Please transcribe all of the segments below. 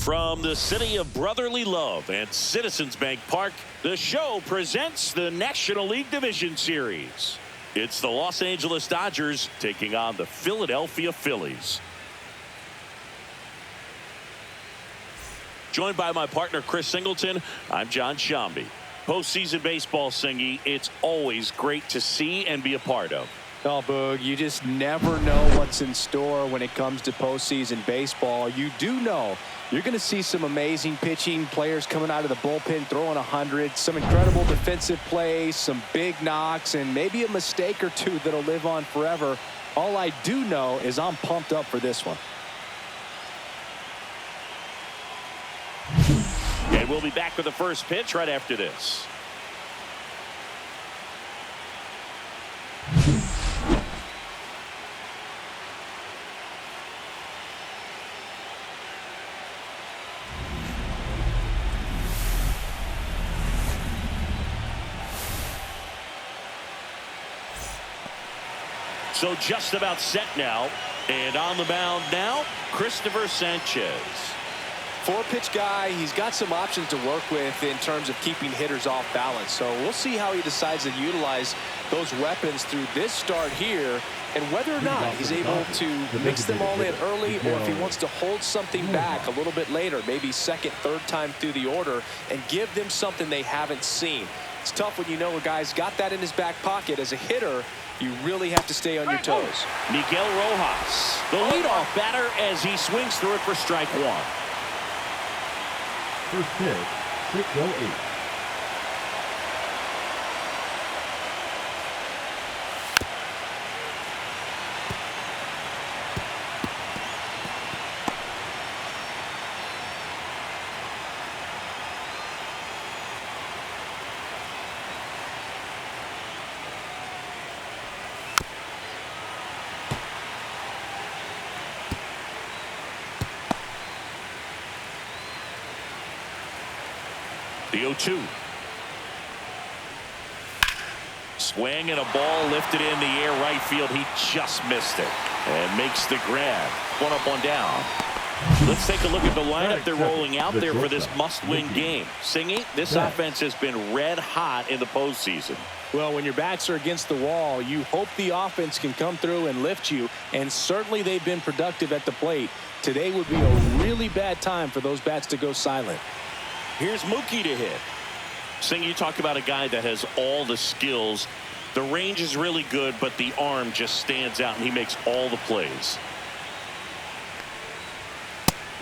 From the city of brotherly love and Citizens Bank Park, the show presents the National League Division Series. It's the Los Angeles Dodgers taking on the Philadelphia Phillies. Joined by my partner, Chris Singleton, I'm John Shambi. Postseason baseball, Singy, it's always great to see and be a part of. Oh, Boog, you just never know what's in store when it comes to postseason baseball. You do know you're going to see some amazing pitching, players coming out of the bullpen throwing 100, some incredible defensive plays, some big knocks, and maybe a mistake or two that'll live on forever. All I do know is I'm pumped up for this one. And we'll be back with the first pitch right after this. So just about set now, and on the mound now, Christopher Sanchez. Four-pitch guy, he's got some options to work with in terms of keeping hitters off balance. So we'll see how he decides to utilize those weapons through this start here, and whether or not he's able to mix them all in early, or if he wants to hold something back a little bit later, maybe second, third time through the order, and give them something they haven't seen. It's tough when you know a guy's got that in his back pocket. As a hitter, you really have to stay on your toes. Miguel Rojas, the leadoff batter, as he swings through it for strike one. First pitch, 6-0-8. The 0-2. Swing and a ball lifted in the air right field. He just missed it and makes the grab. One up, one down. Let's take a look at the lineup they're rolling out there for this must-win game. Singy, this offense has been red hot in the postseason. Well, when your backs are against the wall, you hope the offense can come through and lift you, and certainly they've been productive at the plate. Today would be a really bad time for those bats to go silent. Here's Mookie to hit. Sing, you talk about a guy that has all the skills. The range is really good, but the arm just stands out, and he makes all the plays.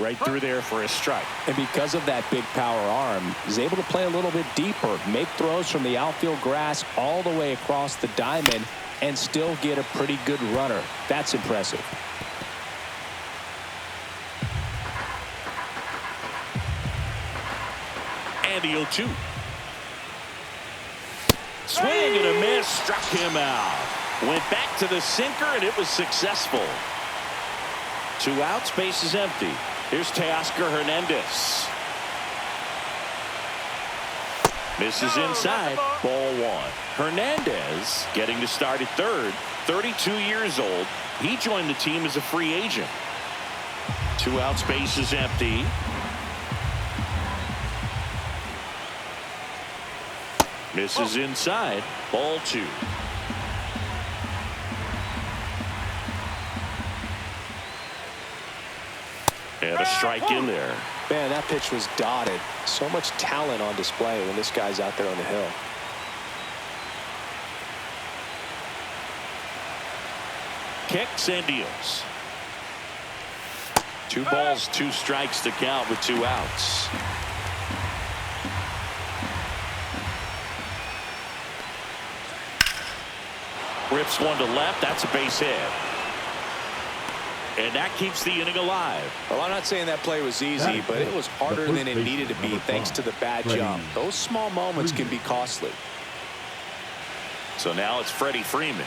Right through there for a strike. And because of that big power arm, he's able to play a little bit deeper, make throws from the outfield grass all the way across the diamond, and still get a pretty good runner. That's impressive. And the 0-2. Swing and a miss, struck him out. Went back to the sinker, and it was successful. 2 outs, base is empty. Here's Teoscar Hernandez. Misses inside, ball 1. Hernandez getting to start at third, 32 years old. He joined the team as a free agent. 2 outs, base is empty. Misses inside, ball 2. And a strike in there. Man, that pitch was dotted. So much talent on display when this guy's out there on the hill. Kicks and deals. 2 balls, 2 strikes to count with 2 outs. Rips one to left. That's a base hit. And that keeps the inning alive. Well, I'm not saying that play was easy, but it was harder than it needed to be thanks to the bad jump. Those small moments can be costly. So now it's Freddie Freeman.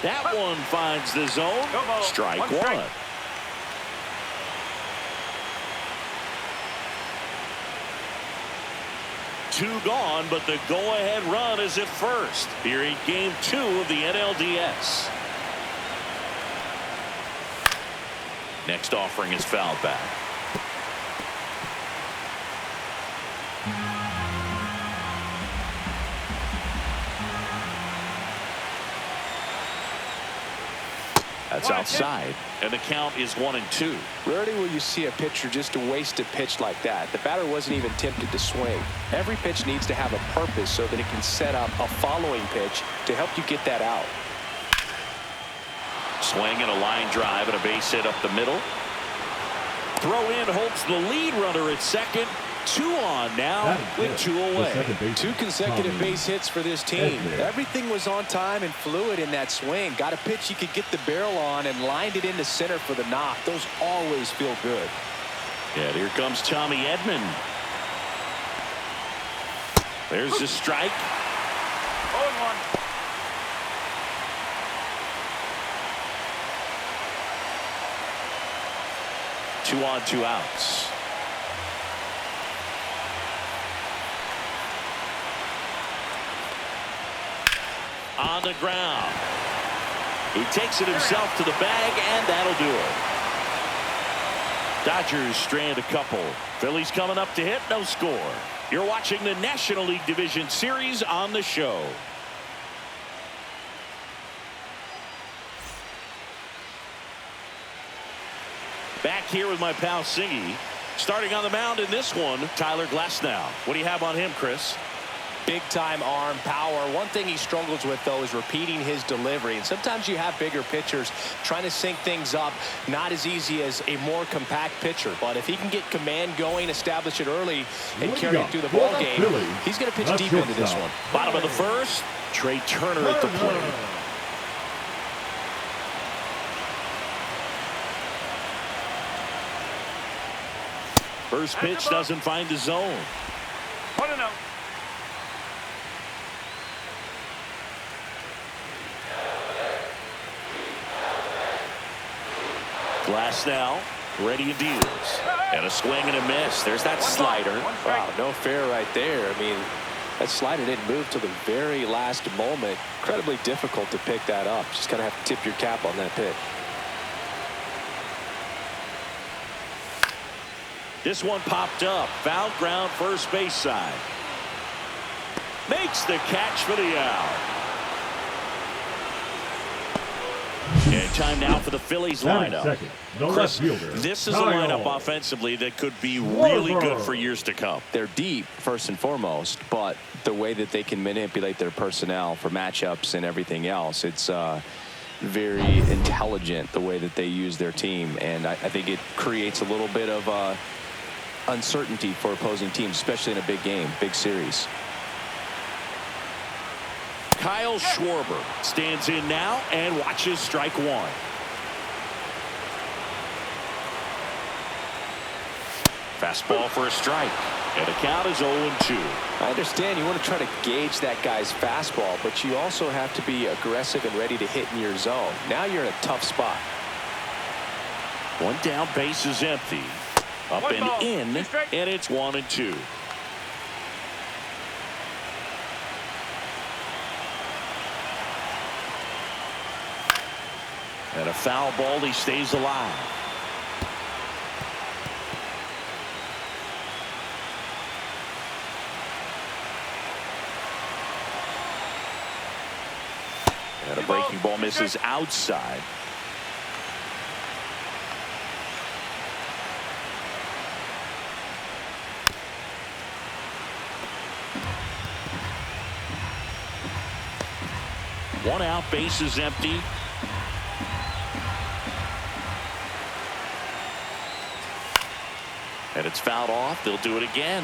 That one finds the zone. Strike one. Two gone, but the go-ahead run is at first here in Game 2 of the NLDS. Next offering is fouled back. That's outside, and the count is 1-2. Rarely will you see a pitcher just waste a pitch like that. The batter wasn't even tempted to swing. Every pitch needs to have a purpose so that it can set up a following pitch to help you get that out. Swing and a line drive and a base hit up the middle. Throw in holds the lead runner at second. 2 on now with 2 away. 2 consecutive base hits for this team. Everything was on time and fluid in that swing. Got a pitch he could get the barrel on and lined it into center for the knock. Those always feel good. Yeah, here comes Tommy Edman. There's the strike. 0-1. 2 on, 2 outs. On the ground. He takes it himself to the bag, and that'll do it. Dodgers strand a couple. Phillies coming up to hit, no score. You're watching the National League Division Series on the show. Back here with my pal Singy. Starting on the mound in this one, Tyler Glasnow. What do you have on him, Chris? Big time arm power. One thing he struggles with, though, is repeating his delivery. And sometimes you have bigger pitchers trying to sync things up. Not as easy as a more compact pitcher. But if he can get command going, establish it early, and carry it through the ball game, he's going to pitch deep into this one. Bottom of the first, Trey Turner at the plate. First pitch doesn't find the zone. 1-0. Glasnow ready and deals. And a swing and a miss. There's that slider. Wow, no fair right there. I mean, that slider didn't move till the very last moment. Incredibly difficult to pick that up. Just kind of have to tip your cap on that pitch. This one popped up. Foul ground, first base side. Makes the catch for the out. And time now for the Phillies lineup. Chris, this is a lineup offensively that could be really good for years to come. They're deep, first and foremost, but the way that they can manipulate their personnel for matchups and everything else, it's very intelligent the way that they use their team. And I think it creates a little bit of uncertainty for opposing teams, especially in a big game, big series. Kyle Schwarber stands in now and watches strike 1. Fastball for a strike. And the count is 0-2. I understand you want to try to gauge that guy's fastball, but you also have to be aggressive and ready to hit in your zone. Now you're in a tough spot. One down, base is empty. Up and in, and it's 1-2. And a foul ball, he stays alive. And a breaking ball misses outside. One out, base is empty. And it's fouled off. They'll do it again.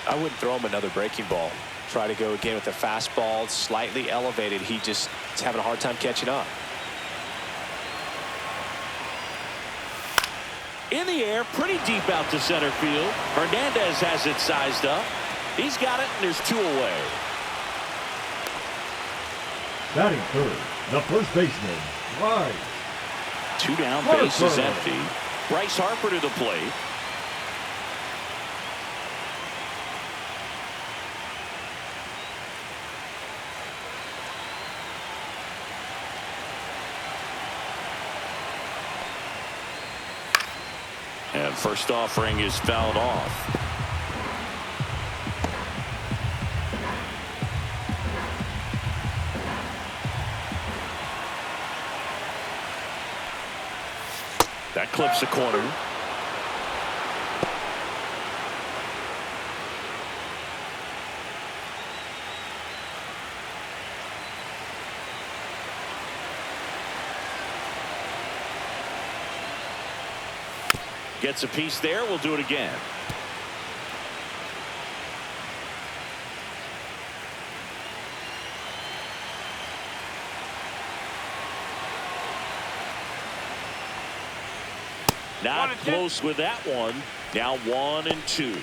I wouldn't throw him another breaking ball. Try to go again with a fastball, slightly elevated. He just is having a hard time catching up. In the air, pretty deep out to center field. Hernandez has it sized up. He's got it, and there's 2 away. Batting third, the first baseman, Bryce. 2 down, base is empty. Bryce Harper to the plate. First offering is fouled off. That clips the corner. Gets a piece there. We'll do it again. Not close with that one. Now 1-2.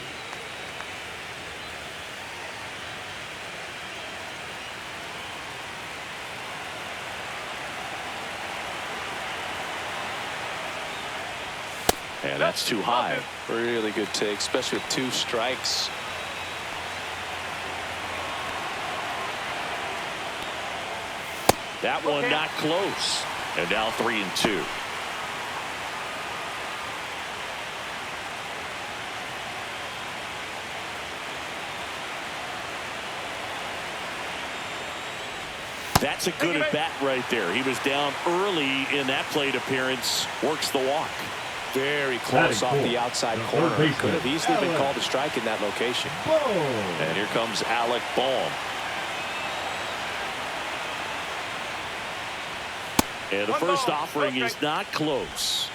And that's too high. Really good take, especially with 2 strikes. That one not close. And now 3-2. That's a good at bat right there. He was down early in that plate appearance. Works the walk. Very close off the outside corner. Could have easily been called a strike in that location. And here comes Alec Bohm. And the first offering is not close.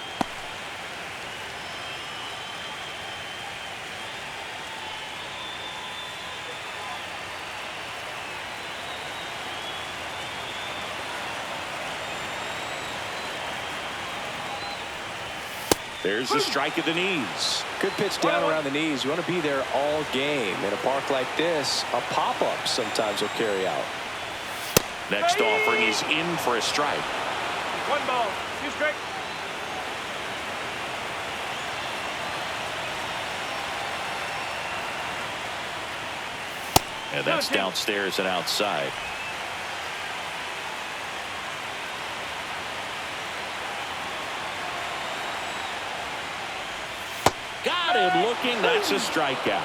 There's a strike at the knees. Good pitch down around the knees. You want to be there all game. In a park like this, a pop-up sometimes will carry out. Next offering is in for a strike. 1 ball, 2 strikes. And that's downstairs and outside. Got him looking. That's a strikeout.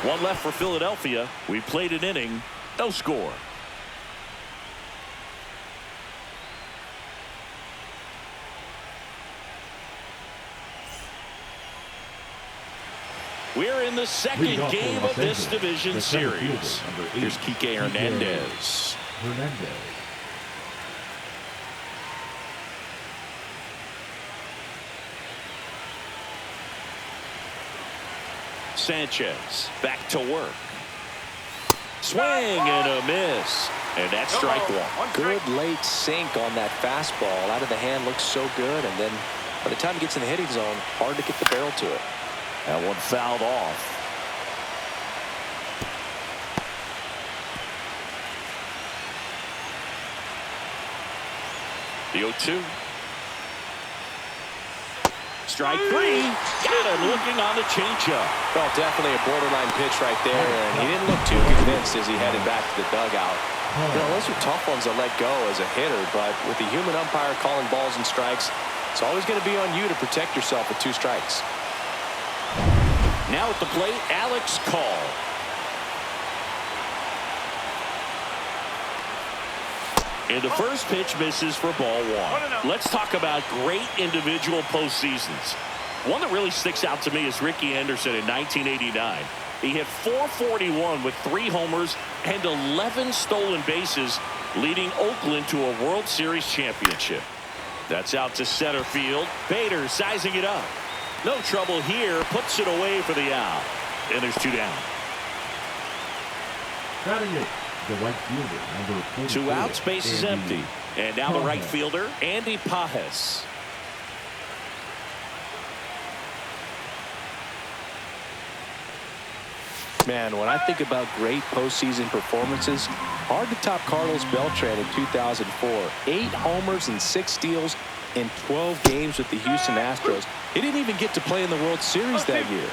1 left for Philadelphia. We played an inning. No score. We're in the second game of this division series. Here's Kike Hernandez. Sanchez back to work. Swing and a miss. And that's strike 1. Good late sink on that fastball. Out of the hand, looks so good. And then by the time he gets in the hitting zone, hard to get the barrel to it. That one fouled off. The 0-2. Strike 3. Got him looking on the changeup. Well, definitely a borderline pitch right there, and he didn't look too convinced as he headed back to the dugout. You know, those are tough ones to let go as a hitter, but with the human umpire calling balls and strikes, it's always going to be on you to protect yourself with 2 strikes. Now at the plate, Alex Call. And the first pitch misses for ball 1. Let's talk about great individual postseasons. One that really sticks out to me is Ricky Henderson in 1989. He hit .441 with 3 homers and 11 stolen bases, leading Oakland to a World Series championship. That's out to center field. Bader sizing it up. No trouble here. Puts it away for the out. And there's 2 down. Batting it, the right fielder, number 44, 2 outs, base is empty. And now the right fielder, Andy Pajes. Man, when I think about great postseason performances, hard to top Carlos Beltran in 2004. 8 homers and 6 steals in 12 games with the Houston Astros. He didn't even get to play in the World Series that year.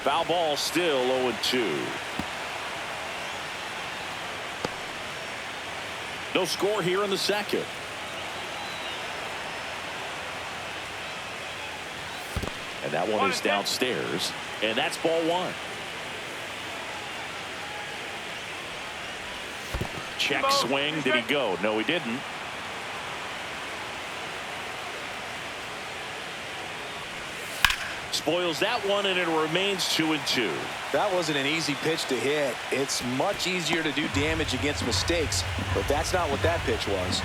Foul ball, still 0-2. No score here in the second. And that one is downstairs. And that's ball one. Check swing. Did he go? No, he didn't. Spoils that one, and it remains 2-2. That wasn't an easy pitch to hit. It's much easier to do damage against mistakes, but that's not what that pitch was.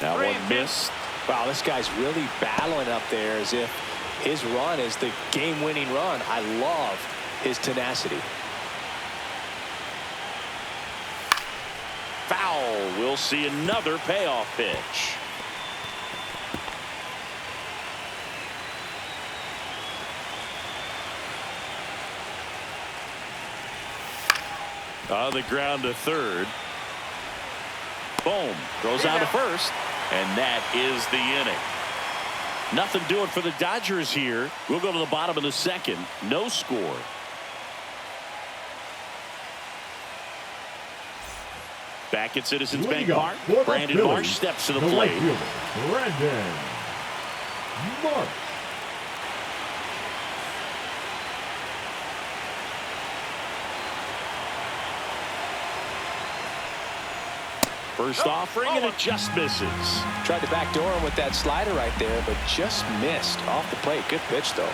That one missed. Wow, this guy's really battling up there as if his run is the game-winning run. I love his tenacity. Foul. We'll see another payoff pitch. On the ground to third. Boom. Throws out to first. And that is the inning. Nothing doing for the Dodgers here. We'll go to the bottom of the second. No score. Back at Citizens Bank Park. Brandon Marsh steps to the plate. Brandon Marsh. First offering, and it just misses. Tried to backdoor him with that slider right there, but just missed off the plate. Good pitch, though.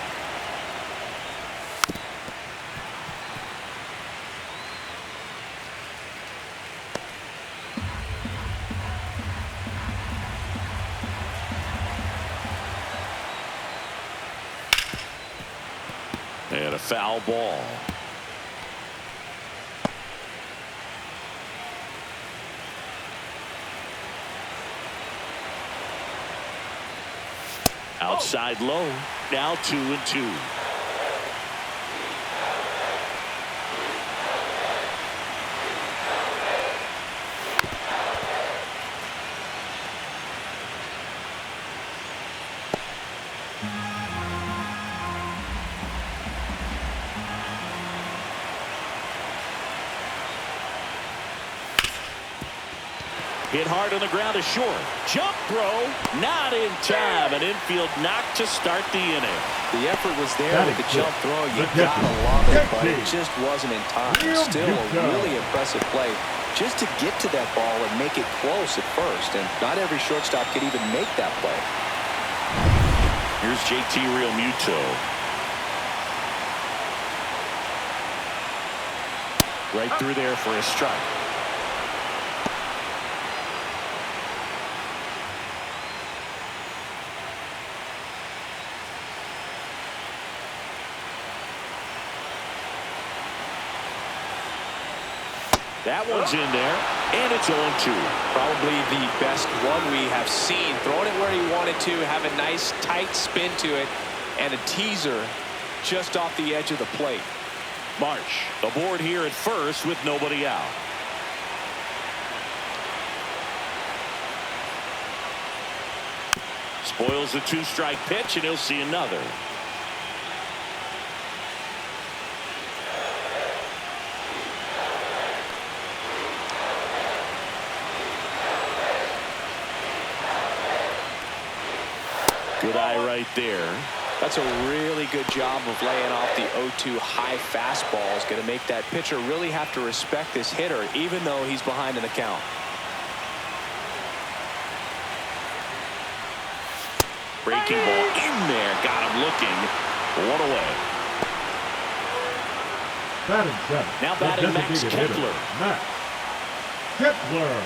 And a foul ball. Outside low. Now 2-2. Hit hard on the ground is short. Jump throw, not in time. An infield knock to start the inning. The effort was there with the jump throw. You gotta love it, but it just wasn't in time. Still a really impressive play just to get to that ball and make it close at first. And not every shortstop could even make that play. Here's JT Realmuto. Right through there for a strike. That one's in there, and it's 0-2. Probably the best one we have seen. Throwing it where he wanted to, have a nice tight spin to it, and a teaser just off the edge of the plate. Marsh aboard here at first with nobody out. Spoils the two-strike pitch, and he'll see another. Good eye right there. That's a really good job of laying off the 0-2 high fastball. Is going to make that pitcher really have to respect this hitter, even though he's behind in the count. Breaking ball in there. Got him looking. One away. Batting seventh. Now batting Max Kepler. Max Kepler.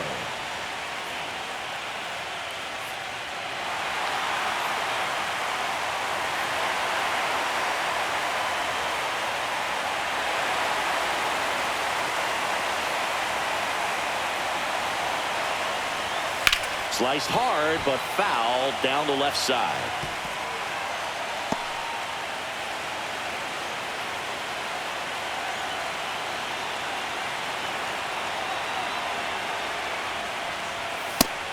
Sliced hard, but foul down the left side.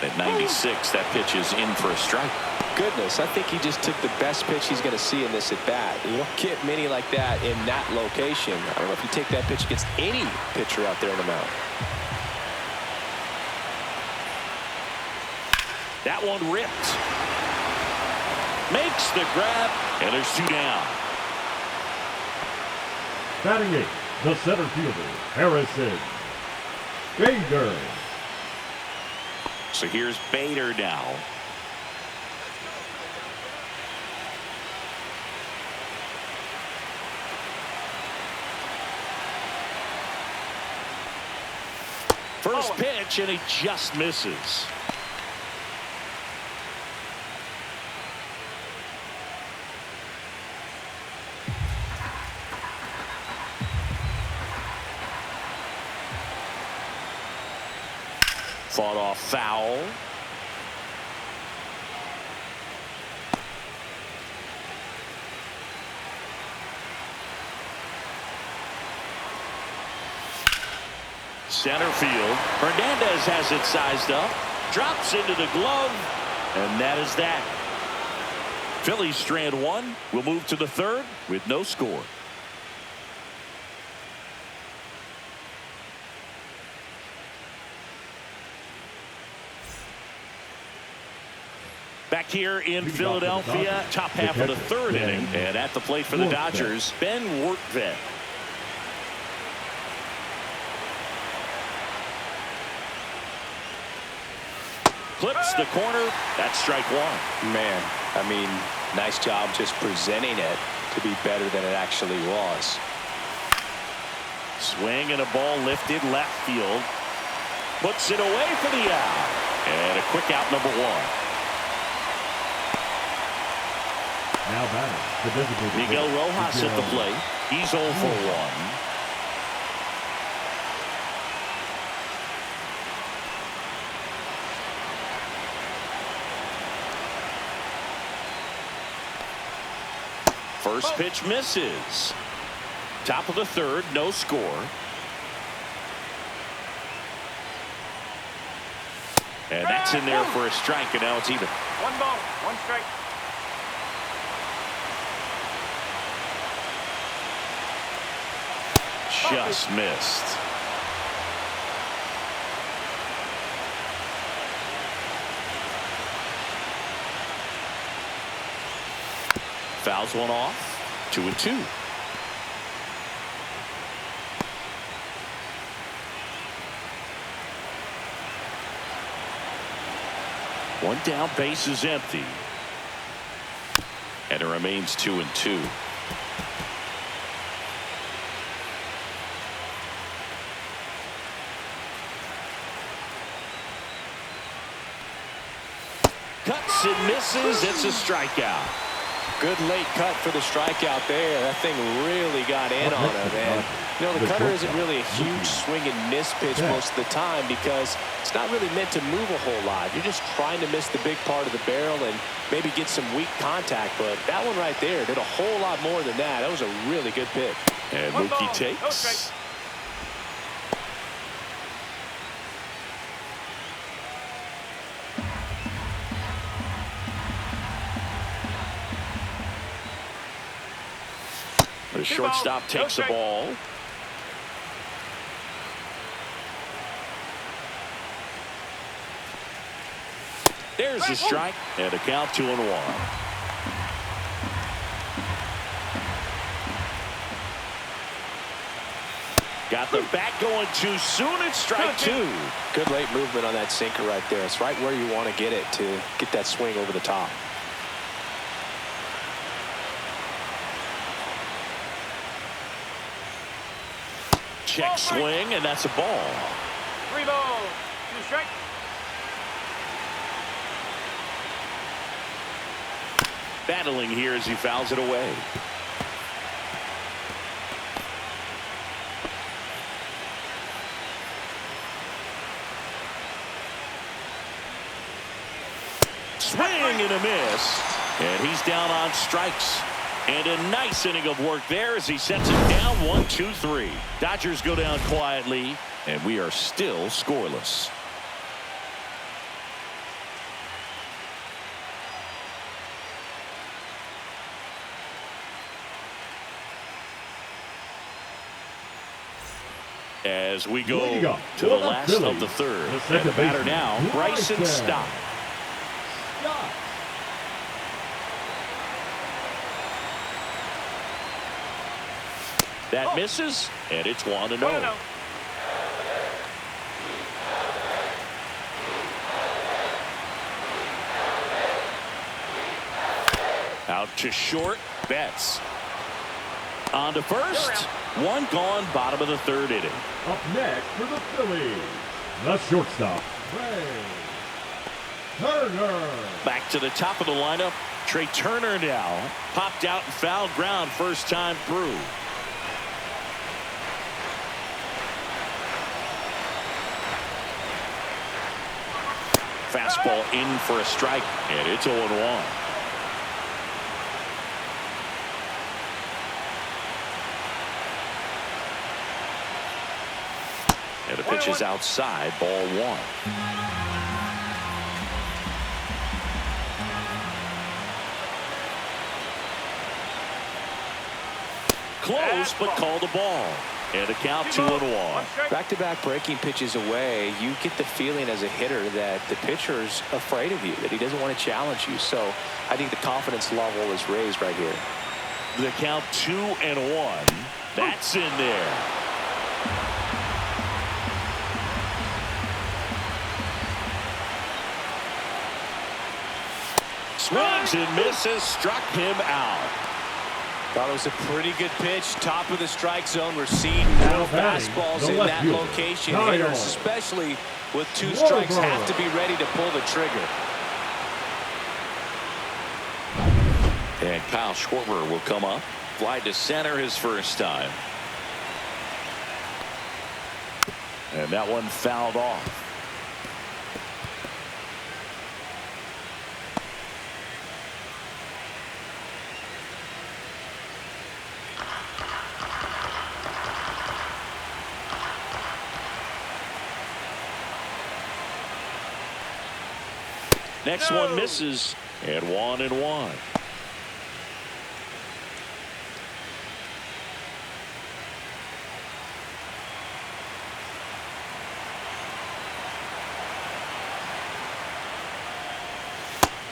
At 96, that pitch is in for a strike. goodness. I think he just took the best pitch he's going to see in this at bat. You don't get many like that in that location. I don't know if you take that pitch against any pitcher out there on the mound. That one ripped. Makes the grab, and there's 2 down. Batting 8, the center fielder, Harrison Bader. So here's Bader now. First pitch, and he just misses. Fought off foul. Center field. Hernandez has it sized up. Drops into the glove. And that is that. Phillies strand 1. We'll move to the 3rd with no score. Back here in Philadelphia, top half of the 3rd inning. And at the plate for the Dodgers, Ben Workvet. Clips the corner. That's strike 1. Man, I mean, nice job just presenting it to be better than it actually was. Swing and a ball lifted left field. Puts it away for the out. And a quick out, number 1. Now batting, the designated Miguel Rojas at the plate. He's 0 for 1. First pitch misses. Top of the 3rd, no score. And that's in there for a strike, and now it's even. 1 ball, 1 strike. Just missed. Fouls one off. 2-2. One down, base is empty. And it remains 2-2. Cuts and misses. It's a strikeout. Good late cut for the strikeout there. That thing really got in on him. And, you know, the cutter isn't really a huge swing and miss pitch most of the time because it's not really meant to move a whole lot. You're just trying to miss the big part of the barrel and maybe get some weak contact. But that one right there did a whole lot more than that. That was a really good pitch. And Mookie takes. The shortstop takes the ball. There's the strike, and a count 2-1. Got the bat going too soon. It's strike 2. Good late movement on that sinker right there. It's right where you want to get it to get that swing over the top. Check swing, and that's a ball. 3 balls, 2 strikes. Battling here as he fouls it away. Swing and a miss. And he's down on strikes. And a nice inning of work there as he sets it down 1-2-3. Dodgers go down quietly, and we are still scoreless. As we go Leading up to the for last Phillies, of the third. the second And the batter baseman, now, Bryson Stott. Stott. That misses, and it's 1-0. Out to short, Betts. On to first. One gone, bottom of the third inning. Up next for the Phillies, the shortstop, Trey Turner. Back to the top of the lineup. Trey Turner now. Popped out and fouled ground first time through. Fastball in for a strike, and it's 0-1. And the pitch is outside, ball one. Close, but called the ball. And a count 2-1. Back-to-back breaking pitches away, you get the feeling as a hitter that the pitcher's afraid of you, that he doesn't want to challenge you. So I think the confidence level is raised right here. The count 2-1. That's in there. Swings and misses, struck him out. Thought it was a pretty good pitch, top of the strike zone. We're seeing more fastballs in that location. Hitters, especially with two strikes, have to be ready to pull the trigger. And Kyle Schwarber will come up. Fly to center his first time. And that one fouled off. Next one misses, and 1-1.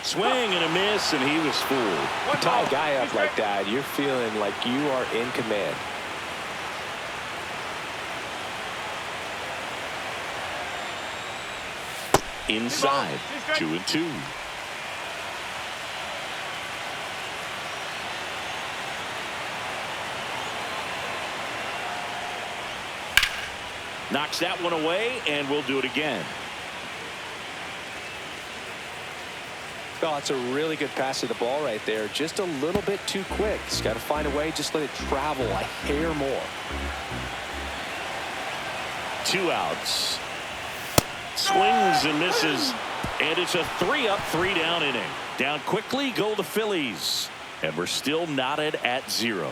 Swing and a miss, and he was fooled. You tie a guy up like that, you're feeling like you are in command. Inside, 2-2. Knocks that one away, and we'll do it again. Oh, it's a really good pass to the ball right there. Just a little bit too quick. He's got to find a way, just let it travel a hair more. 2 outs. Swings and misses, and it's a 3-up, 3-down inning. Down quickly go the Phillies, and we're still knotted at 0.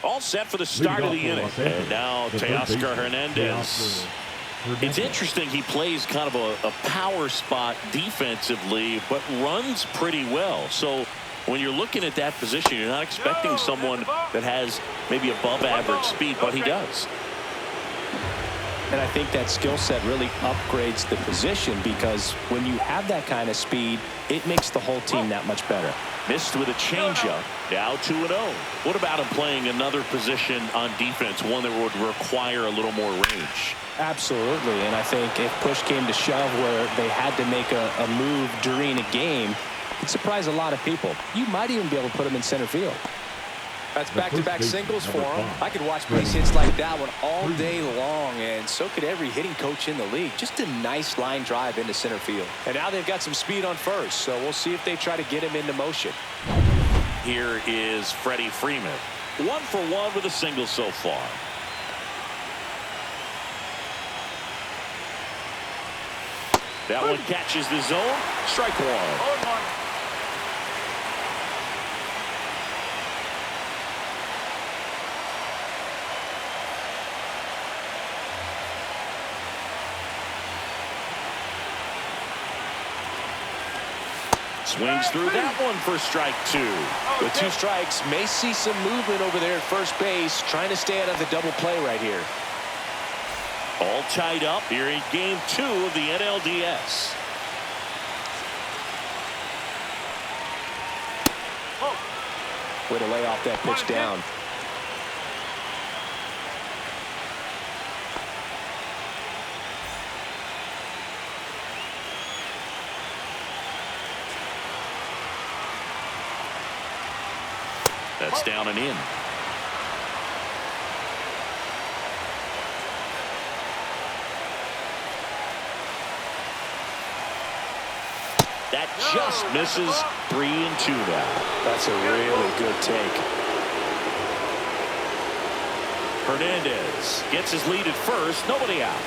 All set for the start of the inning. And now Teoscar Hernandez. It's interesting, he plays kind of a power spot defensively, but runs pretty well. So when you're looking at that position, you're not expecting someone that has maybe above average speed, but he does. And I think that skill set really upgrades the position, because when you have that kind of speed, it makes the whole team that much better. Missed with a changeup. Now 2-0. What about him playing another position on defense, one that would require a little more range? Absolutely. And I think if push came to shove where they had to make a move during a game, it'd surprise a lot of people. You might even be able to put him in center field. That's back-to-back singles for him. I could watch base hits like that one all day long, and so could every hitting coach in the league. Just a nice line drive into center field. And now they've got some speed on first, so we'll see if they try to get him into motion. Here is Freddie Freeman. 1 for 1 with a single so far. That one catches the zone. Strike one. Swings through that one for strike 2. With 2 strikes, may see some movement over there at first base, trying to stay out of the double play right here. All tied up here in game 2 of the NLDS. Way to lay off that pitch down. That's down and in. That just misses. 3-2 now. That's a really good take. Hernandez gets his lead at first. Nobody out.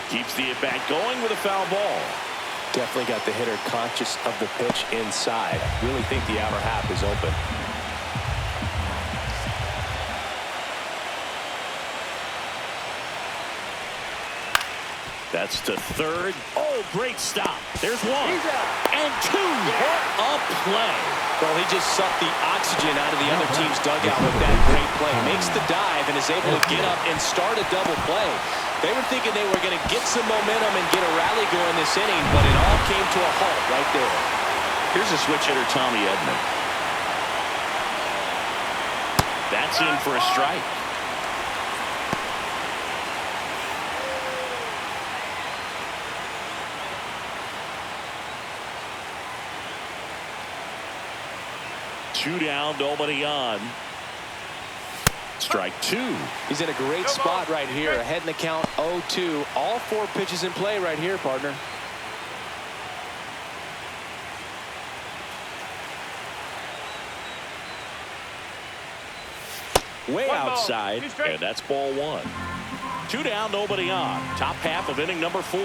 Keeps the at-bat going with a foul ball. Definitely got the hitter conscious of the pitch inside. Really think the outer half is open. That's to third. Oh, great stop. There's 1 and 2. What a play. Well, he just sucked the oxygen out of the other team's dugout with that great play. Makes the dive and is able to get up and start a double play. They were thinking they were going to get some momentum and get a rally going this inning, but it all came to a halt right there. Here's a switch hitter, Tommy Edman. That's in for a strike. Two down, nobody on. Strike 2. He's in a great spot right here. Ahead in the count 0-2. All 4 pitches in play right here, partner. Way outside, and that's ball 1. 2 down, nobody on. Top half of inning number 4.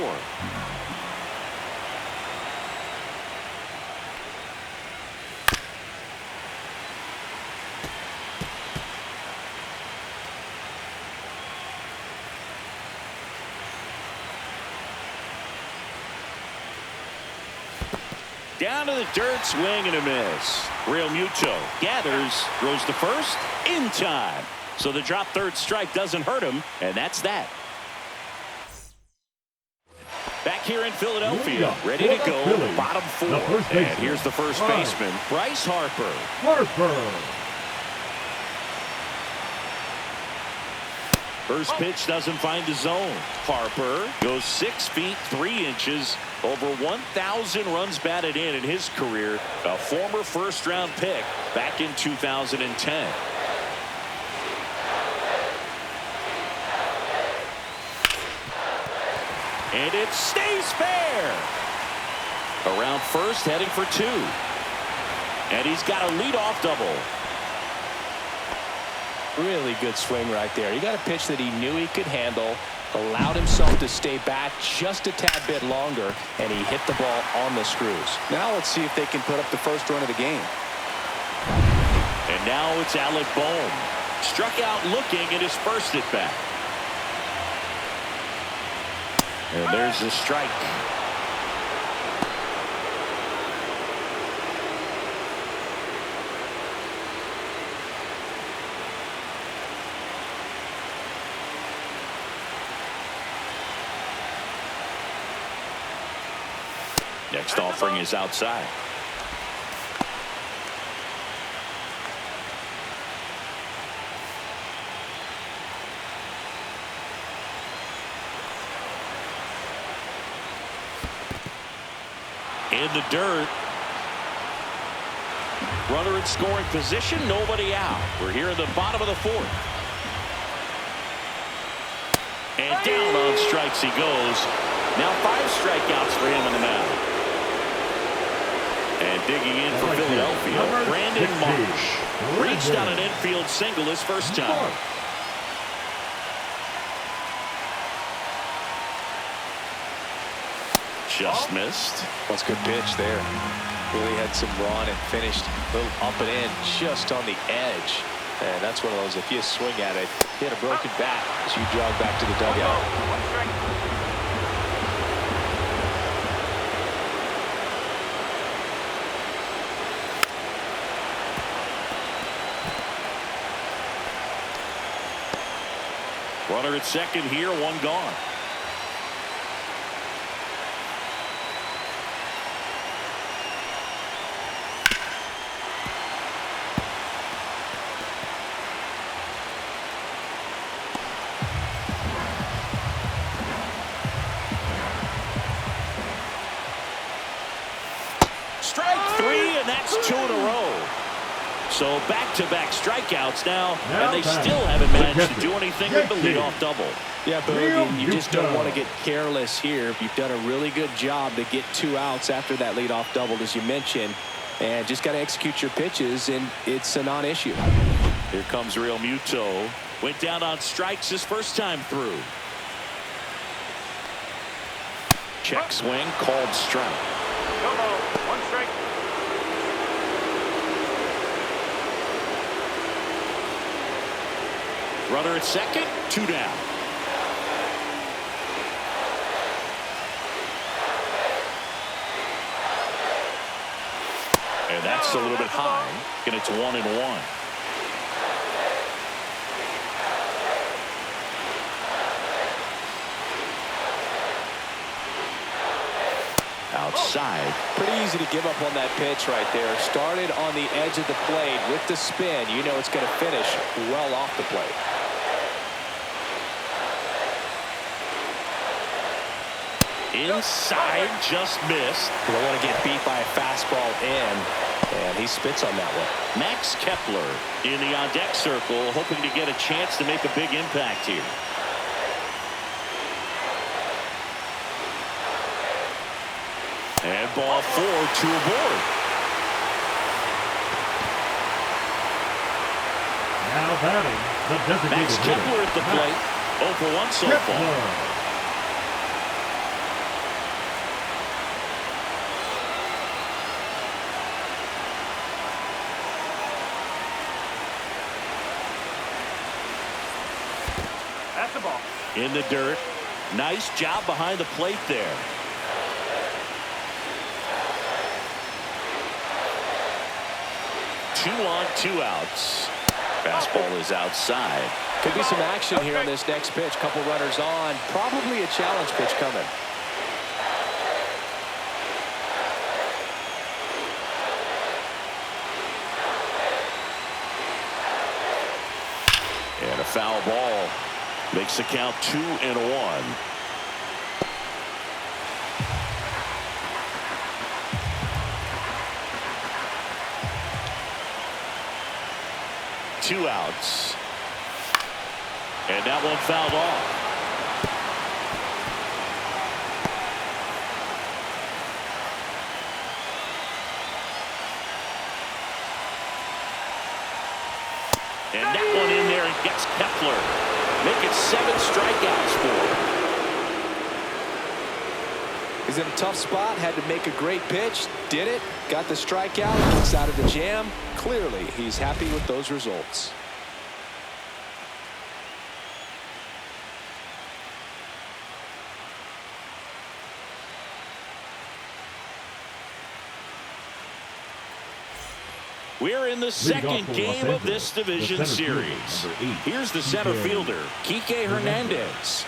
Down to the dirt, swing and a miss. Real Muto gathers, throws to first, in time. So the drop third strike doesn't hurt him, and that's that. Back here in Philadelphia, ready to go, bottom 4. And here's the first baseman, Bryce Harper. First pitch doesn't find the zone. Harper goes 6 feet 3 inches. Over 1,000 runs batted in his career. A former first-round pick back in 2010. And it stays fair. Around first, heading for 2. And he's got a leadoff double. Really good swing right there. He got a pitch that he knew he could handle, allowed himself to stay back just a tad bit longer, and he hit the ball on the screws. Now let's see if they can put up the first run of the game. And now it's Alec Bohm. Struck out looking at his first at bat. And there's the strike. Next offering is outside. In the dirt. Runner in scoring position, nobody out. We're here in the bottom of the 4th. And down on strikes he goes. Now 5 strikeouts for him in the mound. And digging in for Philadelphia, Brandon Marsh. Reached on an infield single his first time. Just missed. That's a good pitch there. Really had some run and finished a little up and in just on the edge. And that's one of those, if you swing at it, hit a broken bat as you jog back to the dugout. Runner at second here, one gone. Strike three, and that's 2 in a row. So back-to-back strikeouts now, and they still haven't managed to do anything with the leadoff double. Yeah, Boog, you just don't want to get careless here. You've done a really good job to get 2 outs after that leadoff double, as you mentioned, and just got to execute your pitches, and it's a non-issue. Here comes Real Muto. Went down on strikes his first time through. Check swing, called strike. No ball. 1 strike. Runner at second, 2 down. And that's a little bit high, and it's 1-1. Outside. Pretty easy to give up on that pitch right there. Started on the edge of the plate with the spin. You know it's going to finish well off the plate. Inside, just missed. You don't want to get beat by a fastball in, and he spits on that one. Max Kepler in the on-deck circle, hoping to get a chance to make a big impact here. And ball 4, 2 aboard. Now batting the designated Max Kepler at the plate. 0 for 1 so far. That's the ball. In the dirt. Nice job behind the plate there. Two on, 2 outs. Fastball is outside. Could be some action here on this next pitch. Couple runners on. Probably a challenge pitch coming. And a foul ball makes the count 2-1. Two outs. And that one fouled off. And that one in there and gets Kepler. Make it 7 strikeouts for him. He's in a tough spot. Had to make a great pitch. Did it. Got the strikeout. Gets out of the jam. Clearly, he's happy with those results. We're in the second game of this division series. Here's the center fielder, Kike Hernandez.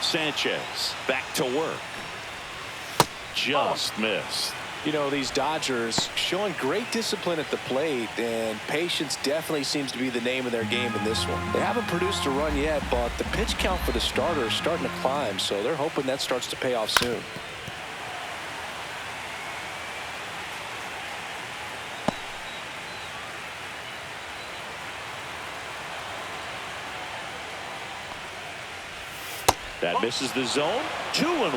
Sanchez back to work. Just missed. You know, these Dodgers showing great discipline at the plate, and patience definitely seems to be the name of their game in this one. They haven't produced a run yet, but the pitch count for the starter is starting to climb, so they're hoping that starts to pay off soon. That misses the zone. 2-1.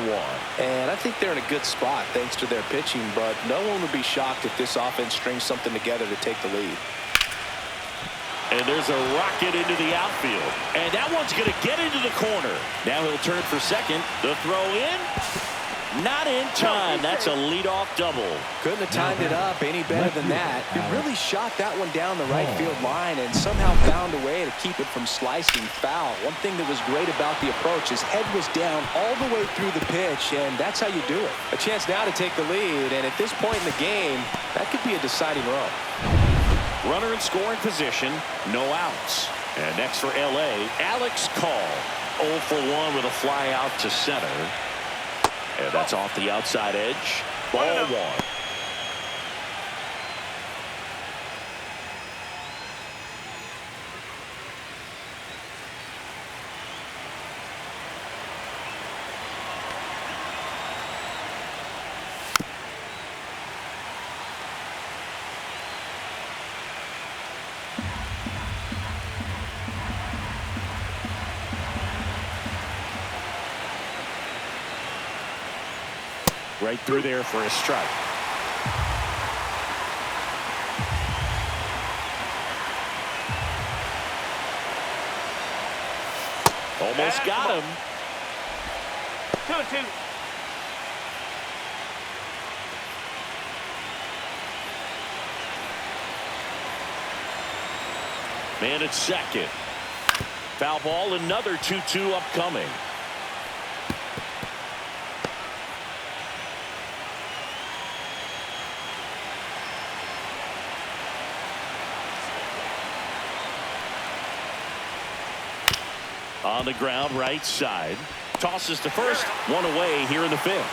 And I think they're in a good spot thanks to their pitching, but no one would be shocked if this offense strings something together to take the lead. And there's a rocket into the outfield. And that one's going to get into the corner. Now he'll turn for second. The throw in. Not in time. That's a leadoff double. Couldn't have timed it up any better than that. He really shot that one down the right field line and somehow found a way to keep it from slicing foul. One thing that was great about the approach, his head was down all the way through the pitch, and that's how you do it. A chance now to take the lead, and at this point in the game, that could be a deciding run. Runner in scoring position, no outs. And next for L.A., Alex Call. 0 for 1 with a fly out to center. And that's off the outside edge. Ball 1. Right through there for a strike. Almost got him. 2-2. Man at second. Foul ball, another 2-2 upcoming. On the ground, right side. Tosses to first. One away here in the 5th.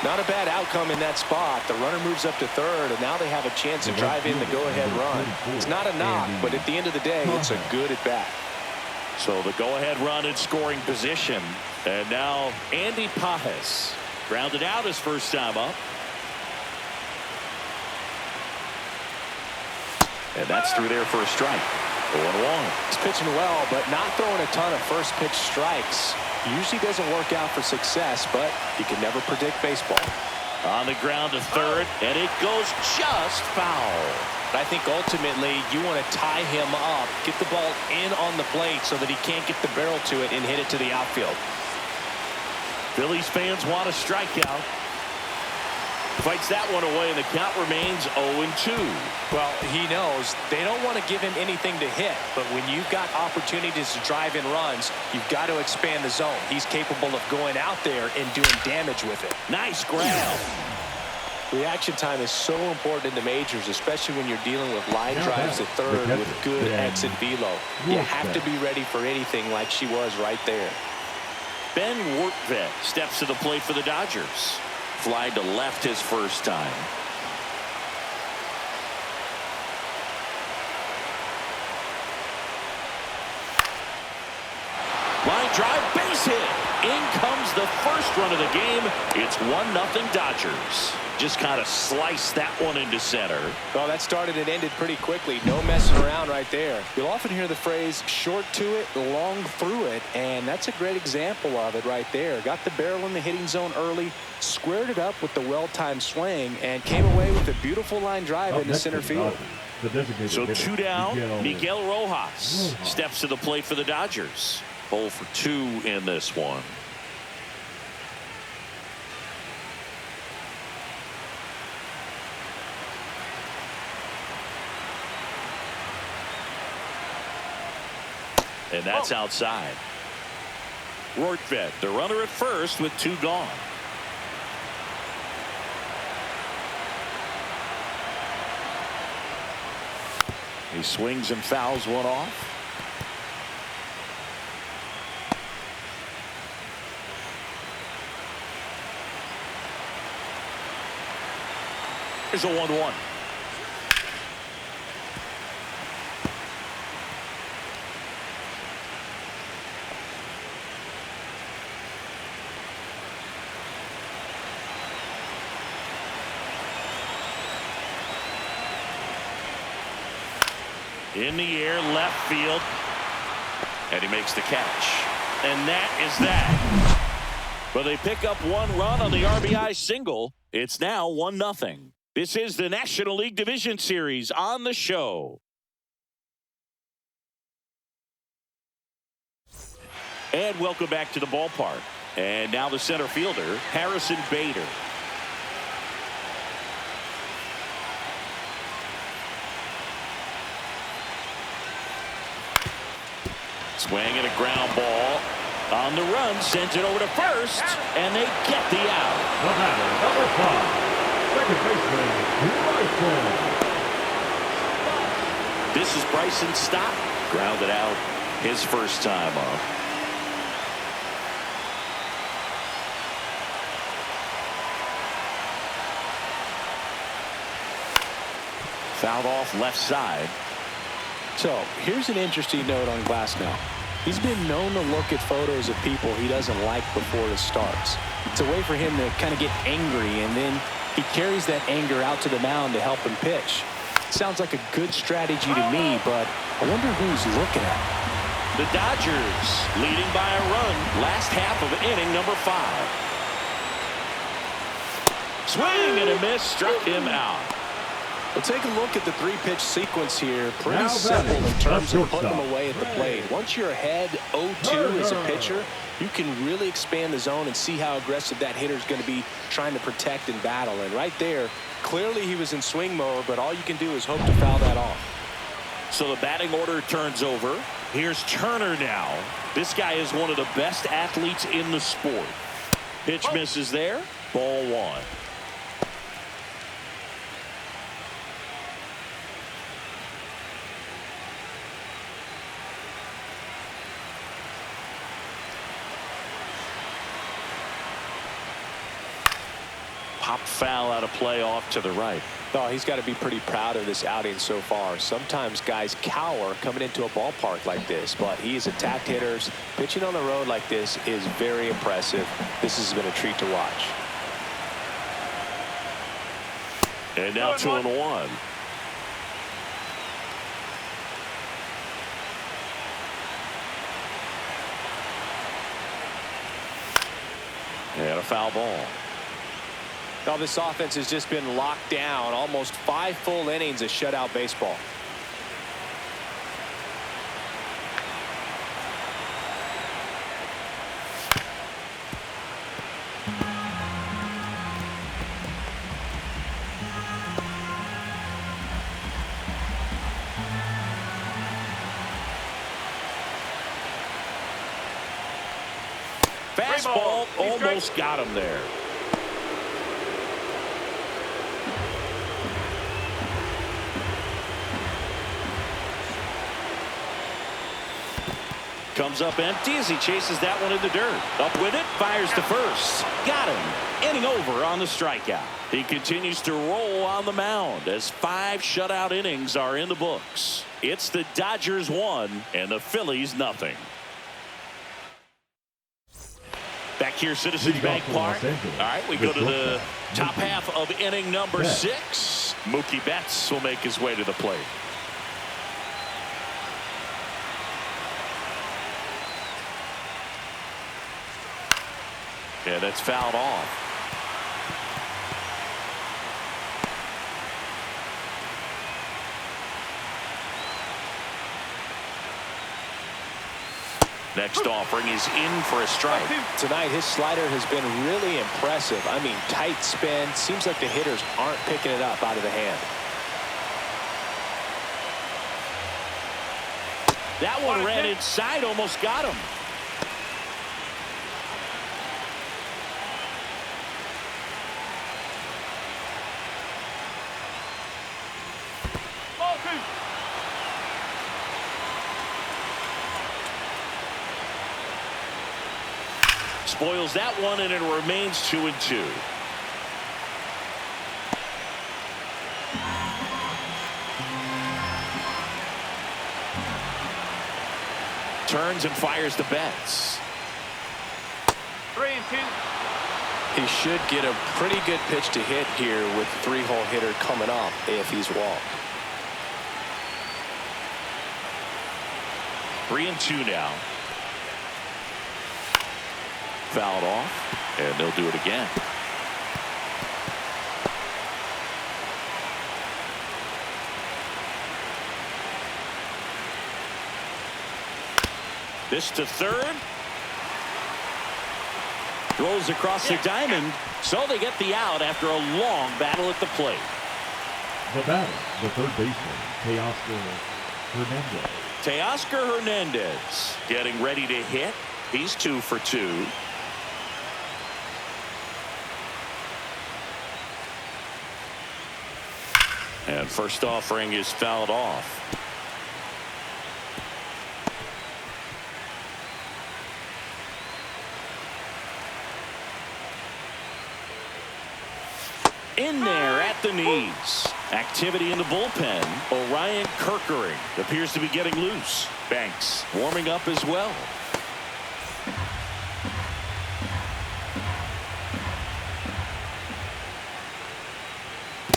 Not a bad outcome in that spot. The runner moves up to third, and now they have a chance to drive in the go-ahead run. It's not a knock, but at the end of the day, it's a good at-bat. So the go-ahead run in scoring position. And now Andy Pajes grounded out his first time up. And that's through there for a strike. 0-1. He's pitching well, but not throwing a ton of first pitch strikes. Usually doesn't work out for success, but you can never predict baseball. On the ground to third, and it goes just foul. I think ultimately you want to tie him up, get the ball in on the plate so that he can't get the barrel to it and hit it to the outfield. Phillies fans want a strikeout. Fights that one away, and the count remains 0-2. Well, he knows they don't want to give him anything to hit, but when you've got opportunities to drive in runs, you've got to expand the zone. He's capable of going out there and doing damage with it. Nice grab. Reaction time is so important in the majors, especially when you're dealing with line drives to third with good exit velo. You have to be ready for anything like she was right there. Ben Workvet steps to the plate for the Dodgers. Fly to left his first time. Line drive, base hit. In comes the first run of the game. It's 1-0 Dodgers. Just kind of sliced that one into center. Well, that started and ended pretty quickly. No messing around right there. You'll often hear the phrase short to it, long through it, and that's a great example of it right there. Got the barrel in the hitting zone early, squared it up with the well-timed swing, and came away with a beautiful line drive into center field. So 2 down, Miguel Rojas steps to the plate for the Dodgers. 0 for 2 in this one. And that's outside. Rortvedt, the runner at first with 2 gone. He swings and fouls one off. Here's a 1-1. In the air, left field, and he makes the catch. And that is that. But they pick up 1 run on the RBI single. It's now 1-0. This is the National League Division Series on the show. And welcome back to the ballpark. And now the center fielder, Harrison Bader. Swing and a ground ball. On the run, sends it over to first, and they get the out. The batter, number 5, second baseman, Bryson. This is Bryson Stott. Grounded out his first time up. Fouled off left side. So here's an interesting note on Glasnow. He's been known to look at photos of people he doesn't like before it starts. It's a way for him to kind of get angry, and then he carries that anger out to the mound to help him pitch. Sounds like a good strategy to me, but I wonder who he's looking at. The Dodgers leading by a run. Last half of inning number 5. Swing and a miss. Struck him out. We'll take a look at the 3-pitch sequence here. Pretty Now simple in terms of putting shortstop. them away at the plate. Once you're ahead 0-2 as a pitcher, you can really expand the zone and see how aggressive that hitter is going to be trying to protect and battle. And right there, clearly he was in swing mode, but all you can do is hope to foul that off. So the batting order turns over. Here's Turner now. This guy is one of the best athletes in the sport. Pitch misses there. Ball 1. Pop foul out of play off to the right. Oh, he's got to be pretty proud of this outing so far. Sometimes guys cower coming into a ballpark like this, but he's attacked hitters. Pitching on the road like this is very impressive. This has been a treat to watch. And now 2-1. And a foul ball. Now this offense has just been locked down. Almost 5 full innings of shutout baseball. Fastball almost got him there. Comes up empty as he chases that one in the dirt. Up with it, fires to first. Got him. Inning over on the strikeout. He continues to roll on the mound as 5 shutout innings are in the books. It's the Dodgers 1 and the Phillies nothing. Back here, Citizens Bank Park. All right, we go to the top half of inning number 6. Mookie Betts will make his way to the plate. And it's fouled off. Next offering is in for a strike. Tonight his slider has been really impressive. I mean, tight spin. Seems like the hitters aren't picking it up out of the hand. That one ran inside, almost got him. Spoils that one, and it remains 2-2. Turns and fires the Betts. 3-2. He should get a pretty good pitch to hit here with the 3-hole hitter coming up if he's walked. 3-2 now. Fouled off, and they'll do it again. This to third. Rolls across the diamond, so they get the out after a long battle at the plate. The batter, the third baseman, Teoscar Hernandez. Teoscar Hernandez getting ready to hit. He's 2 for 2. And first offering is fouled off. Phillies. Activity in the bullpen. Orion Kerkering appears to be getting loose. Banks warming up as well.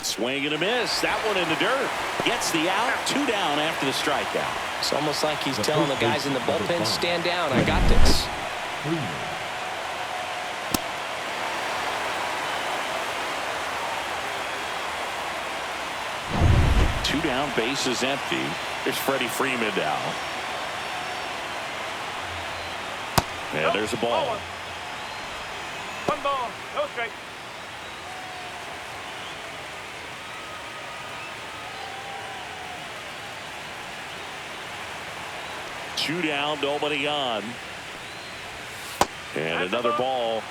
Swing and a miss. That one in the dirt. Gets the out. 2 down after the strikeout. It's almost like he's telling the guys in the bullpen, stand down. I got this. 2 down, base is empty. There's Freddie Freeman now. And there's a ball. 1 ball, no strike. Two down, nobody on. And another ball.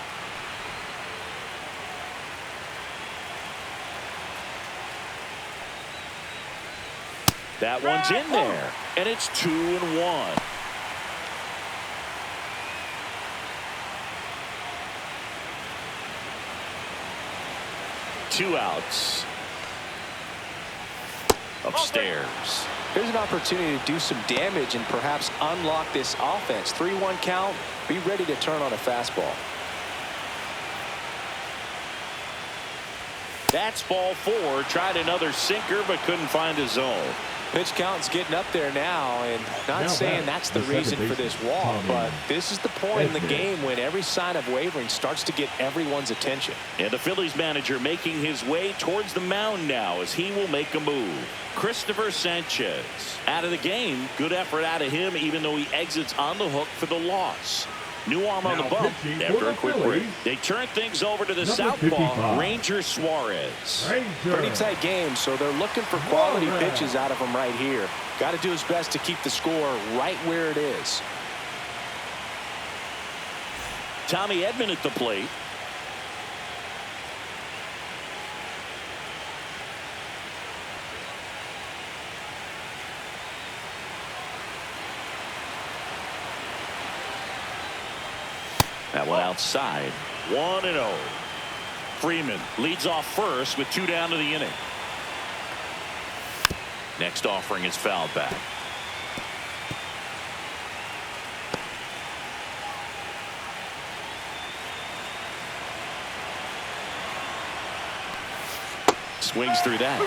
That one's in there. And it's 2-1. Two outs. Upstairs. Here's an opportunity to do some damage and perhaps unlock this offense. 3-1 count. Be ready to turn on a fastball. That's ball 4. Tried another sinker but couldn't find a zone. Pitch count's getting up there now, and not saying that's the reason for this walk, but this is the point in the game when every sign of wavering starts to get everyone's attention. And the Phillies manager making his way towards the mound now as he will make a move. Christopher Sanchez out of the game. Good effort out of him, even though he exits on the hook for the loss. New arm on the bump after a quick break. They turn things over to the southpaw, Ranger Suarez. Pretty tight game, so they're looking for quality pitches out of him right here. Got to do his best to keep the score right where it is. Tommy Edman at the plate. That one outside. 1-0. Freeman leads off first with 2 down to the inning. Next offering is fouled back. Swings through that.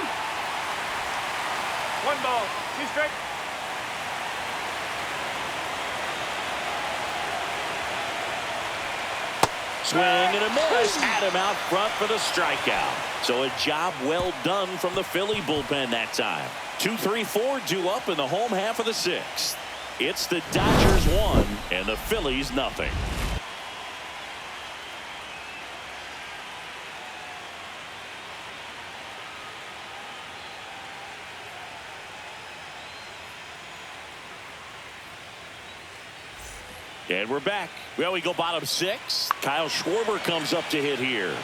1 ball, 2 strikes. Swing and a miss. Had him out front for the strikeout. So a job well done from the Philly bullpen that time. 2-3-4 due up in the home half of the 6th. It's the Dodgers 1 and the Phillies nothing. And we're back. Well, we go bottom 6. Kyle Schwarber comes up to hit here.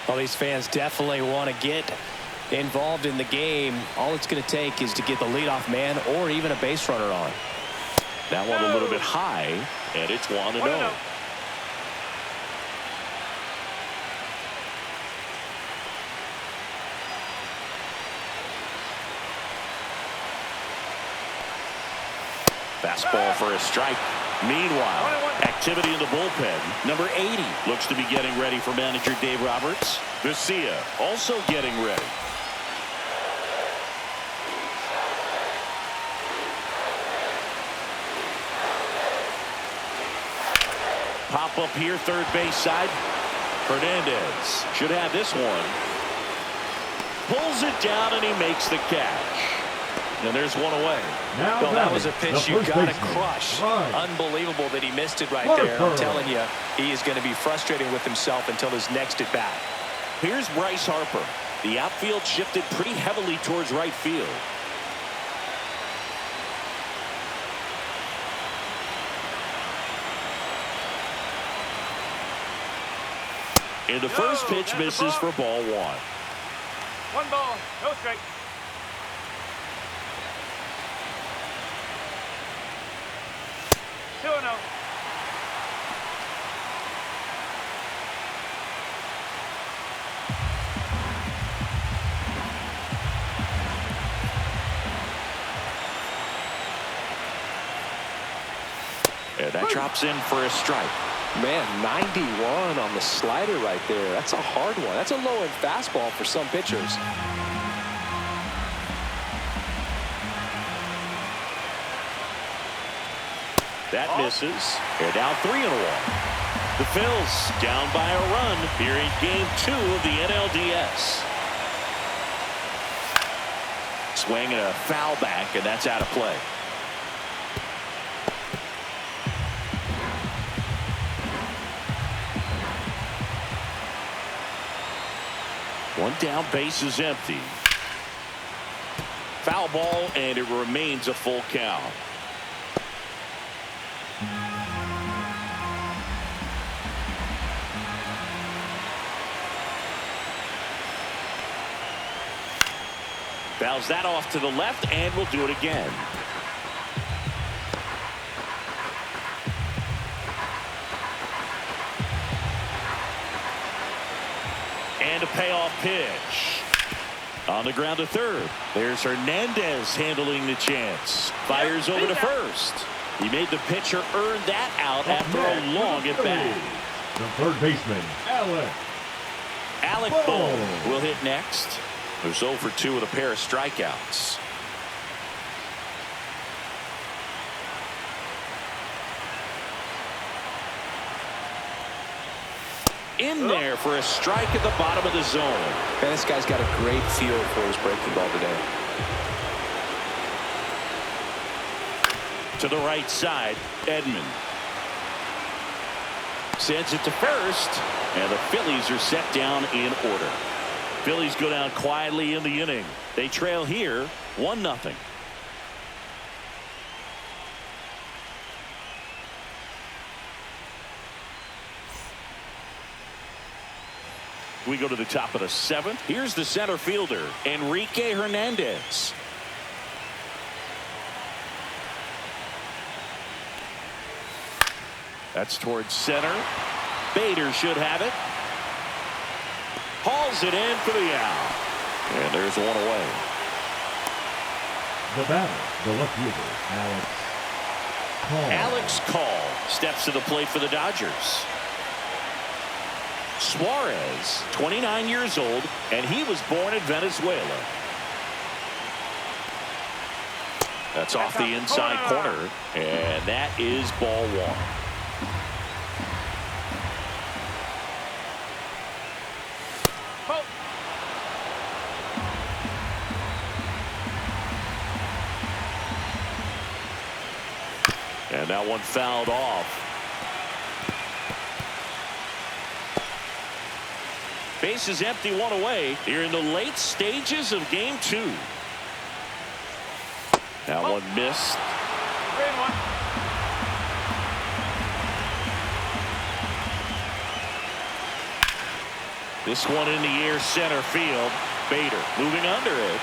Well, these fans definitely want to get involved in the game. All it's going to take is to get the leadoff man or even a base runner on. That one a little bit high, and it's 1-0. Fastball for a strike. Meanwhile, activity in the bullpen. Number 80 looks to be getting ready for manager Dave Roberts. Garcia also getting ready. Pop up here, third base side. Hernandez should have this one. Pulls it down and he makes the catch. And there's one away. Well, that was a pitch you got to crush. Unbelievable that he missed it right there. I'm telling you, he is going to be frustrated with himself until his next at bat. Here's Bryce Harper. The outfield shifted pretty heavily towards right field. And the first pitch misses for ball 1. 1 ball, no strike. And that drops in for a strike. Man, 91 on the slider right there. That's a hard one. That's a low-end fastball for some pitchers. That misses. They're down 3-1. The Phillies down by a run here in Game 2 of the NLDS. Swing and a foul back, and that's out of play. One down, base is empty. Foul ball, and it remains a full count. Fouls that off to the left, and we'll do it again. And a payoff pitch. On the ground to third. There's Hernandez handling the chance. Fires over to first. He made the pitcher earn that out after a long at bat. The third baseman, Alec Bohm will hit next. There's 0 for 2 with a pair of strikeouts. In there for a strike at the bottom of the zone. Man, this guy's got a great feel for his breaking ball today. To the right side, Edman sends it to first, and the Phillies are set down in order. Phillies go down quietly in the inning. They trail here 1-0. We go to the top of the 7th. Here's the center fielder, Enrique Hernandez. That's towards center. Bader should have it. Hauls it in for the out. And there's one away. The batter, the left fielder, Alex Call steps to the plate for the Dodgers. Suarez, 29 years old, and he was born in Venezuela. That's off the inside corner, and that is ball 1. And that one fouled off. Base is empty, 1 away here in the late stages of Game 2. That one missed. 3-1. This one in the air, center field. Bader moving under it.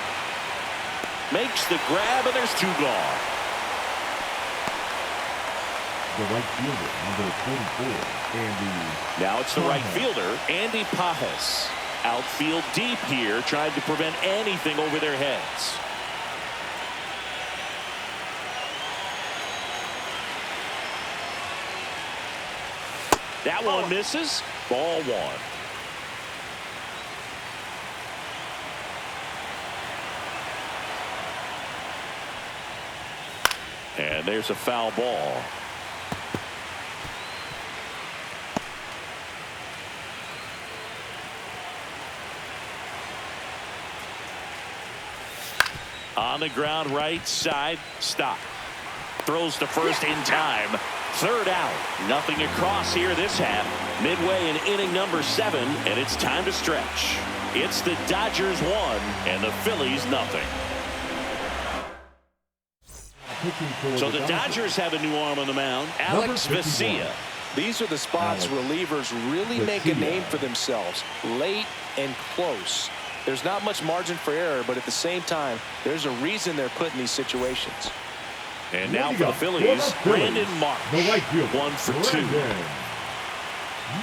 Makes the grab, and there's 2 gone. the right fielder, number 44, Andy. Now it's the right fielder, Andy Pajes. Outfield deep here, trying to prevent anything over their heads. That one misses. Ball 1. And there's a foul ball. On the ground, right side, stop. Throws to first in time. Third out. Nothing across here this half. Midway in inning number 7, and it's time to stretch. It's the Dodgers 1 and the Phillies nothing. So the Dodgers have a new arm on the mound, Alex Vesia. These are the spots relievers really make a name for themselves. Late and close. There's not much margin for error, but at the same time, there's a reason they're put in these situations. And now for the Phillies, Brandon Marsh, 1 for 2.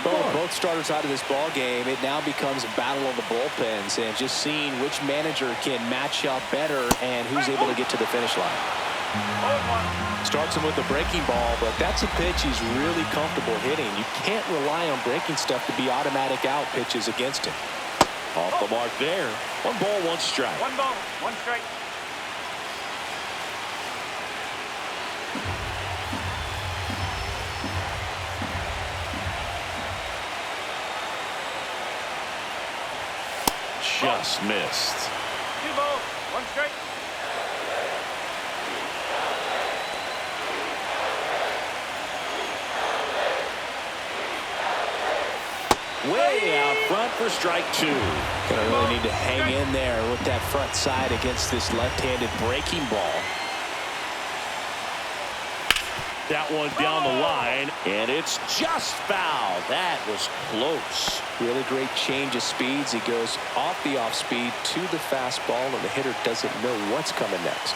Both starters out of this ball game. It now becomes a battle of the bullpens and just seeing which manager can match up better and who's able to get to the finish line. 0-1. Starts him with a breaking ball, but that's a pitch he's really comfortable hitting. You can't rely on breaking stuff to be automatic out pitches against him. Off the mark there. 1 ball, 1 strike. 1 ball, 1 strike. Just missed. 2 balls, 1 strike. Way out front for strike 2. Gonna really need to hang in there with that front side against this left-handed breaking ball. That one down the line, and it's just foul. That was close. Really great change of speeds. He goes off the off-speed to the fastball, and the hitter doesn't know what's coming next.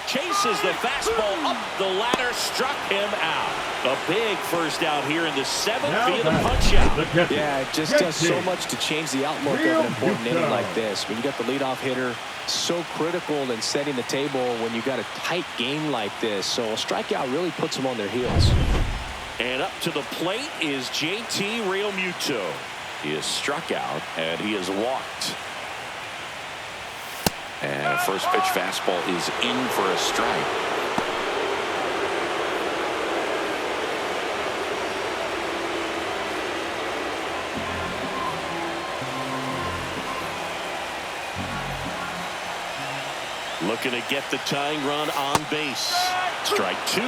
Chases the fastball up the ladder, struck him out. A big first out here in the 7th via the punch out. Yeah, it just does so much to change the outlook of an important inning like this. When you got the leadoff hitter, so critical in setting the table when you got a tight game like this. So a strikeout really puts them on their heels. And up to the plate is JT Realmuto. He is struck out and he is walked. And first pitch fastball is in for a strike. Looking to get the tying run on base. Strike 2. 0-2.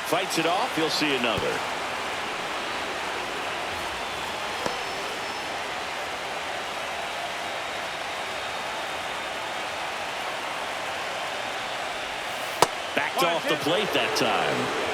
Fights it off. He'll see another. Backed off the plate that time.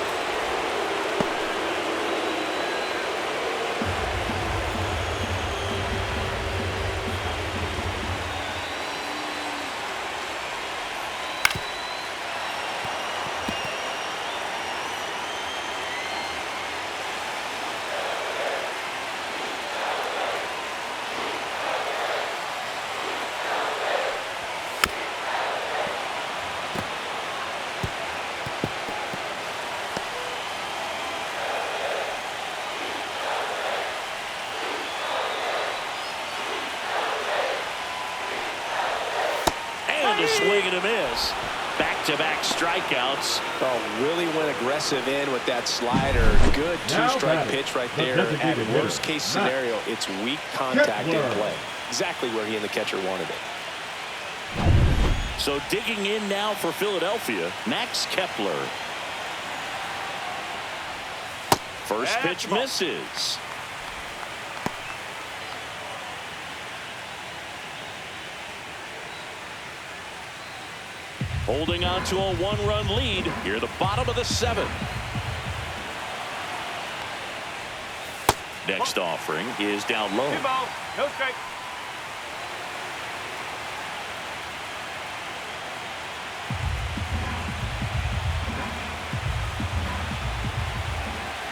A swing and a miss. Back-to-back strikeouts. Oh, really went aggressive in with that slider. Good two-strike pitch right there. At worst case scenario, it's weak contact in play. Exactly where he and the catcher wanted it. So digging in now for Philadelphia, Max Kepler. First pitch misses. Holding on to a 1-run lead here, the bottom of the 7th. Next offering is down low. 2 balls, no strike.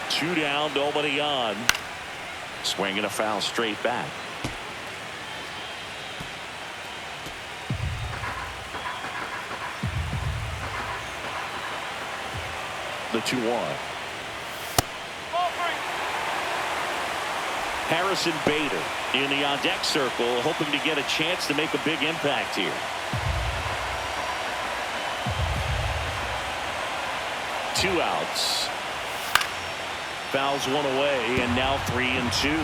Two down, nobody on. Swinging a foul straight back. The 2-1. Ball 3. Harrison Bader in the on-deck circle, hoping to get a chance to make a big impact here. 2 outs. Fouls 1 away, and now 3-2.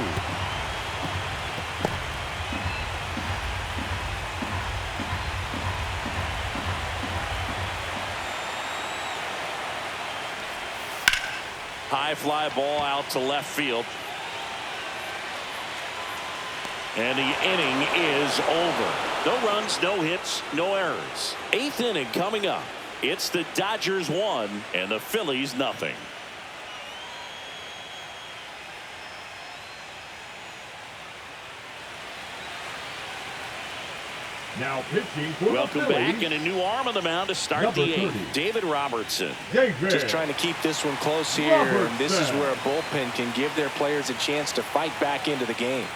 High fly ball out to left field. And the inning is over. No runs, no hits, no errors. 8th inning coming up. It's the Dodgers 1 and the Phillies nothing. Now pitching for Welcome the Phillies, back, and a new arm on the mound to start number the 8th. 30. David Robertson. David. Just trying to keep this one close here, and this is where a bullpen can give their players a chance to fight back into the game.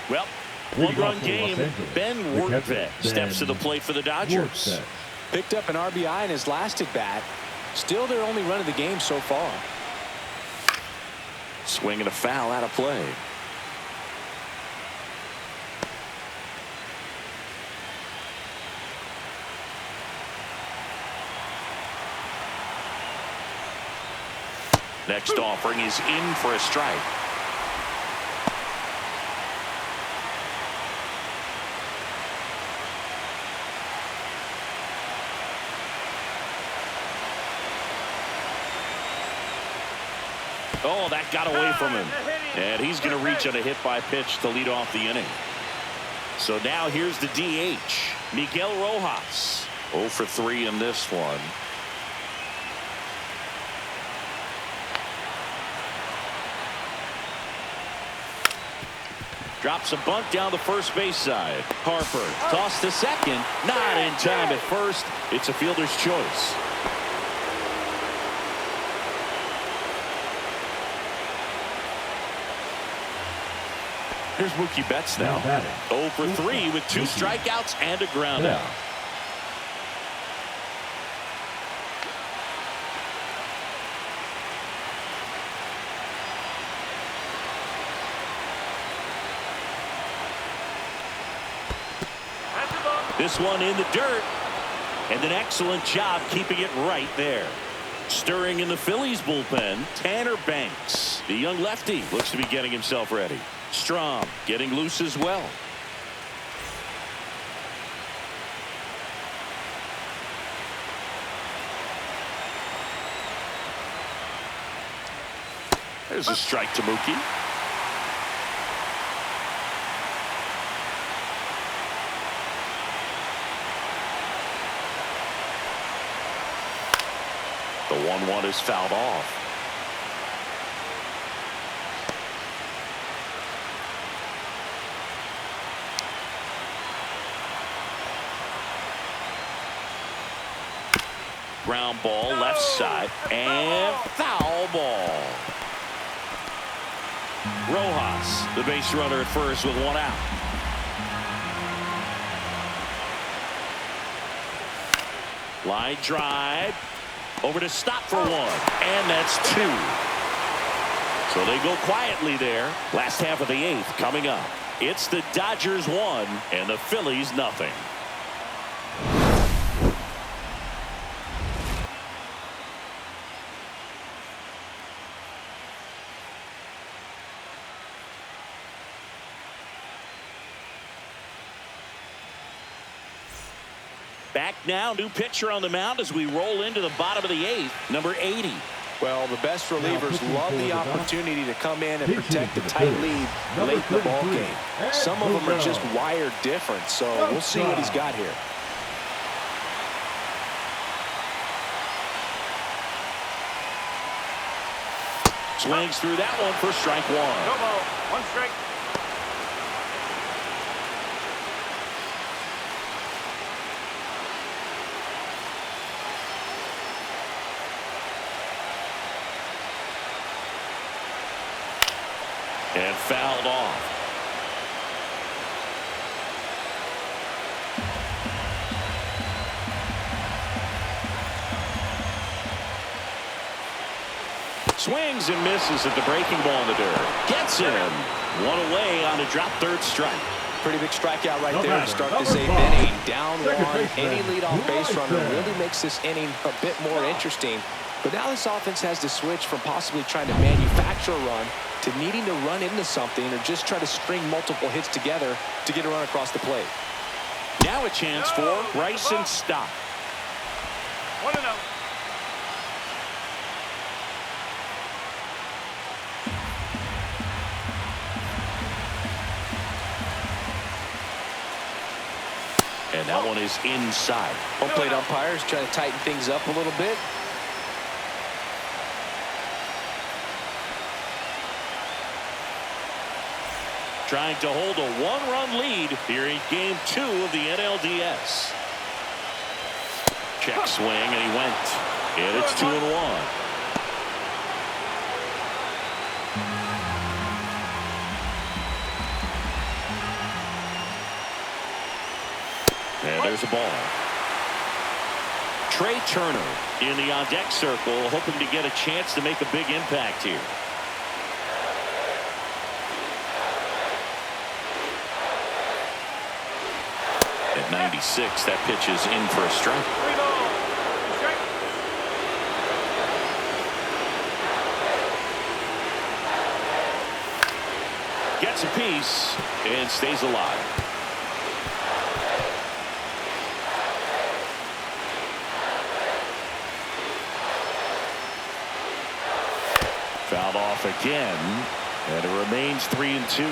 Well, one-run game. Ben Wortvet steps to the plate for the Dodgers. Picked up an RBI in his last at-bat. Still their only run of the game so far. Swing and a foul out of play. Next offering is in for a strike. Oh, that got away from him. And he's going to reach on a hit by pitch to lead off the inning. So now here's the DH, Miguel Rojas. 0 for 3 in this one. Drops a bunt down the first base side. Harper tossed to second. Not in time at first. It's a fielder's choice. Here's Mookie Betts now. 0 for 3 with 2 strikeouts and a ground out. This one in the dirt, and an excellent job keeping it right there. Stirring in the Phillies bullpen, Tanner Banks. The young lefty looks to be getting himself ready. Strom getting loose as well. There's a strike to Mookie. The 1-1 is fouled off. Ground ball left side and foul ball. Rojas, the base runner at first with 1 out. Line drive over to stop for 1, and that's 2. So they go quietly there. Last half of the 8th coming up. It's the Dodgers 1 and the Phillies nothing. Back now, new pitcher on the mound as we roll into the bottom of the 8th, number 80. Well, the best relievers love the opportunity to come in and protect the tight lead late in the ball game. Some of them are just wired different, so we'll see what he's got here. Swings through that one for strike 1. No ball. 1 strike. And fouled off. Swings and misses at the breaking ball in the dirt. Gets him. 1 away on a drop third strike. Pretty big strikeout right there to start this 8th inning. Down 1. Any leadoff base runner really makes this inning a bit more interesting. But now this offense has to switch from possibly trying to manufacture a run to needing to run into something or just try to string multiple hits together to get a run across the plate. Now a chance for Bryson Stott. 1-0. And that one is inside. Home plate umpires trying to tighten things up a little bit. trying to hold a one-run lead here in Game 2 of the NLDS. Check swing, and he went. And it's 2-1. And there's a ball. Trey Turner in the on-deck circle, hoping to get a chance to make a big impact here. At 96, that pitch is in for a strike. Gets a piece and stays alive. Fouled off again, and it remains 3-2.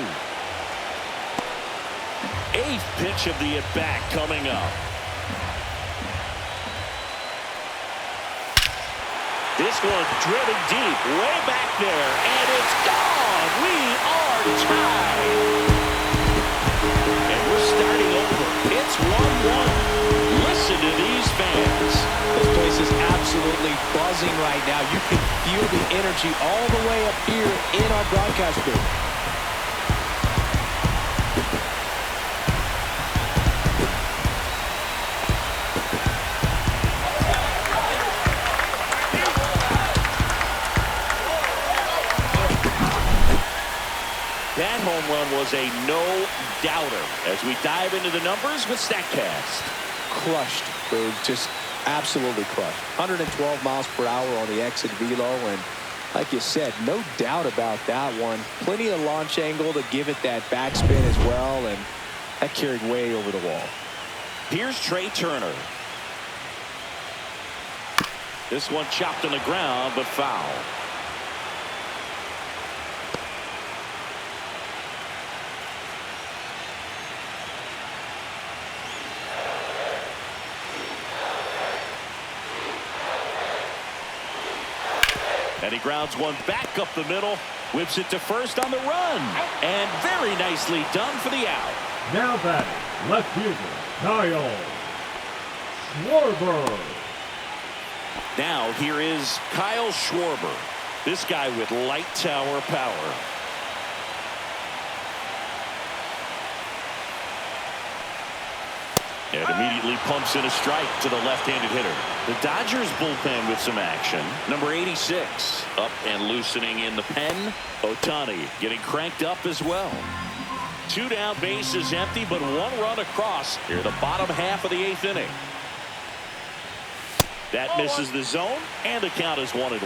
Eighth pitch of the at-bat coming up. This one driven deep, way back there, and it's gone. We are tied. And we're starting over. It's 1-1. Listen to these fans. This place is absolutely buzzing right now. You can feel the energy all the way up here in our broadcast booth. That home run was a no-doubter as we dive into the numbers with StatCast. Crushed, Boog. Just absolutely crushed. 112 miles per hour on the exit velo, and like you said, no doubt about that one. Plenty of launch angle to give it that backspin as well, and that carried way over the wall. Here's Trey Turner. This one chopped on the ground, but foul. And he grounds one back up the middle, whips it to first on the run, and very nicely done for the out. Now batting, left fielder, Kyle Schwarber. Now here is Kyle Schwarber. This guy with light tower power. And immediately pumps in a strike to the left-handed hitter. The Dodgers bullpen with some action. Number 86 up and loosening in the pen. Ohtani getting cranked up as well. 2 down, bases empty, but 1 run across here the bottom half of the 8th inning. That misses the zone, and the count is 1-1.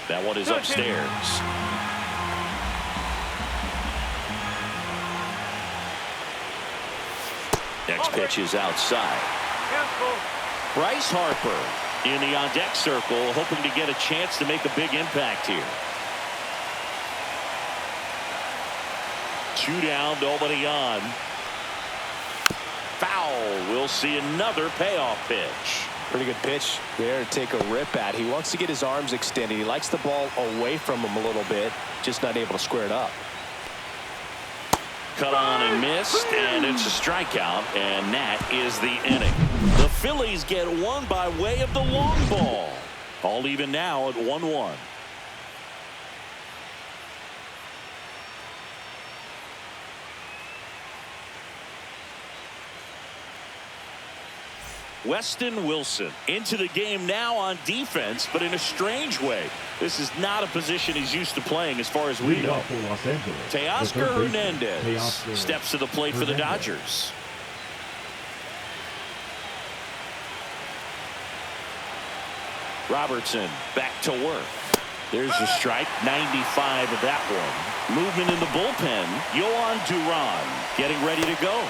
That one is upstairs. Next pitch is outside. Bryce Harper in the on-deck circle, hoping to get a chance to make a big impact here. 2 down, nobody on. Foul. We'll see another payoff pitch. Pretty good pitch there to take a rip at. He wants to get his arms extended. He likes the ball away from him a little bit, just not able to square it up. Cut on and missed, and it's a strikeout, and that is the inning. The Phillies get one by way of the long ball. All even now at 1-1. Weston Wilson into the game now on defense, but in a strange way. This is not a position he's used to playing as far as we know. Teoscar Hernandez steps to the plate for the Dodgers. Robertson back to work. There's a strike, 95 of that one. Movement in the bullpen. Yohan Duran getting ready to go.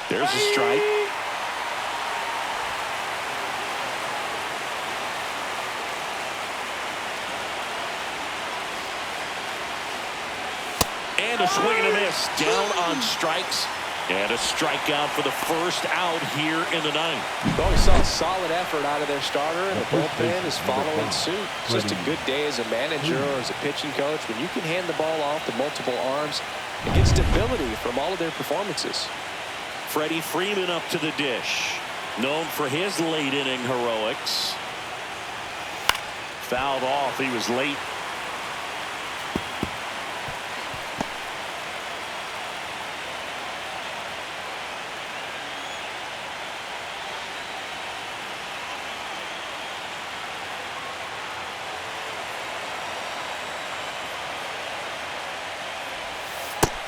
There's a strike. And a swing and a miss. Down on strikes. And a strikeout for the first out here in the ninth. Well, we saw a solid effort out of their starter, and the bullpen is following suit. It's just a good day as a manager or as a pitching coach when you can hand the ball off to multiple arms and get stability from all of their performances. Freddie Freeman up to the dish. Known for his late inning heroics. Fouled off. He was late.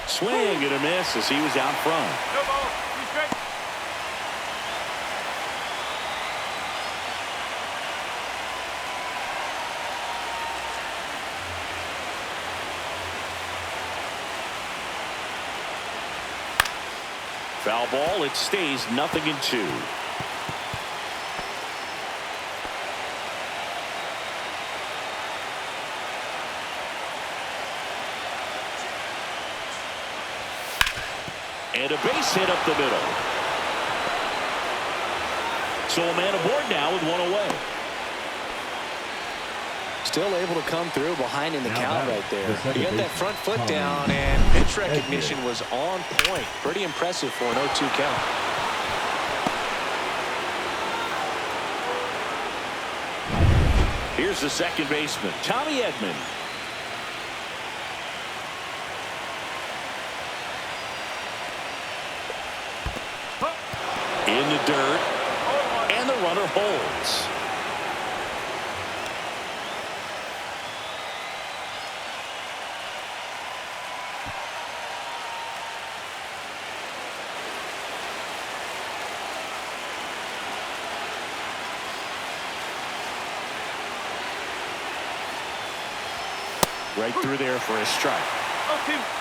Swing and a miss as he was out front. No ball. 2 strikes. Foul ball. It stays 0-2. And a base hit up the middle. So a man aboard now with 1 away. Still able to come through behind in the count right there. He got that front foot down, Tommy. and pitch recognition was on point. Pretty impressive for an 0-2 count. Here's the second baseman, Tommy Edman. In the dirt, and the runner holds. Right through there for a strike. 0-2.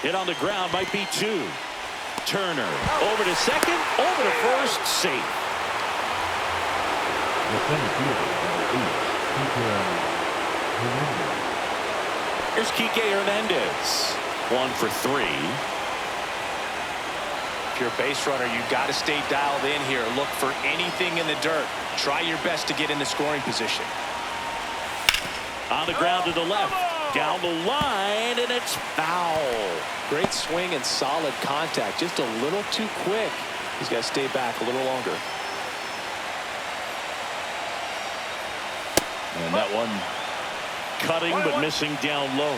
Hit on the ground, might be 2. Turner over to second, over to first, safe. The center fielder, Here's Kike Hernandez. 1 for 3. If you're a base runner, you've got to stay dialed in here. Look for anything in the dirt. Try your best to get in the scoring position. On the ground to the left. Down the line, and it's foul. Great swing and solid contact. Just a little too quick. He's got to stay back a little longer. And that one cutting but missing down low.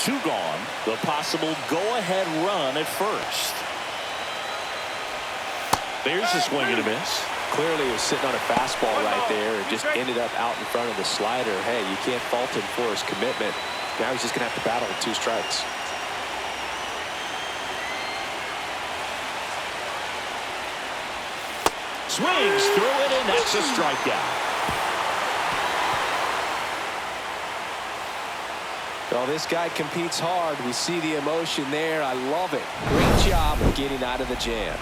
2 gone. The possible go-ahead run at first. There's a swing and a miss. Clearly he was sitting on a fastball right there and just ended up out in front of the slider. Hey, you can't fault him for his commitment. Now he's just going to have to battle with 2 strikes. Swings through it, and that's a strikeout. Well, this guy competes hard. We see the emotion there. I love it. Great job of getting out of the jam.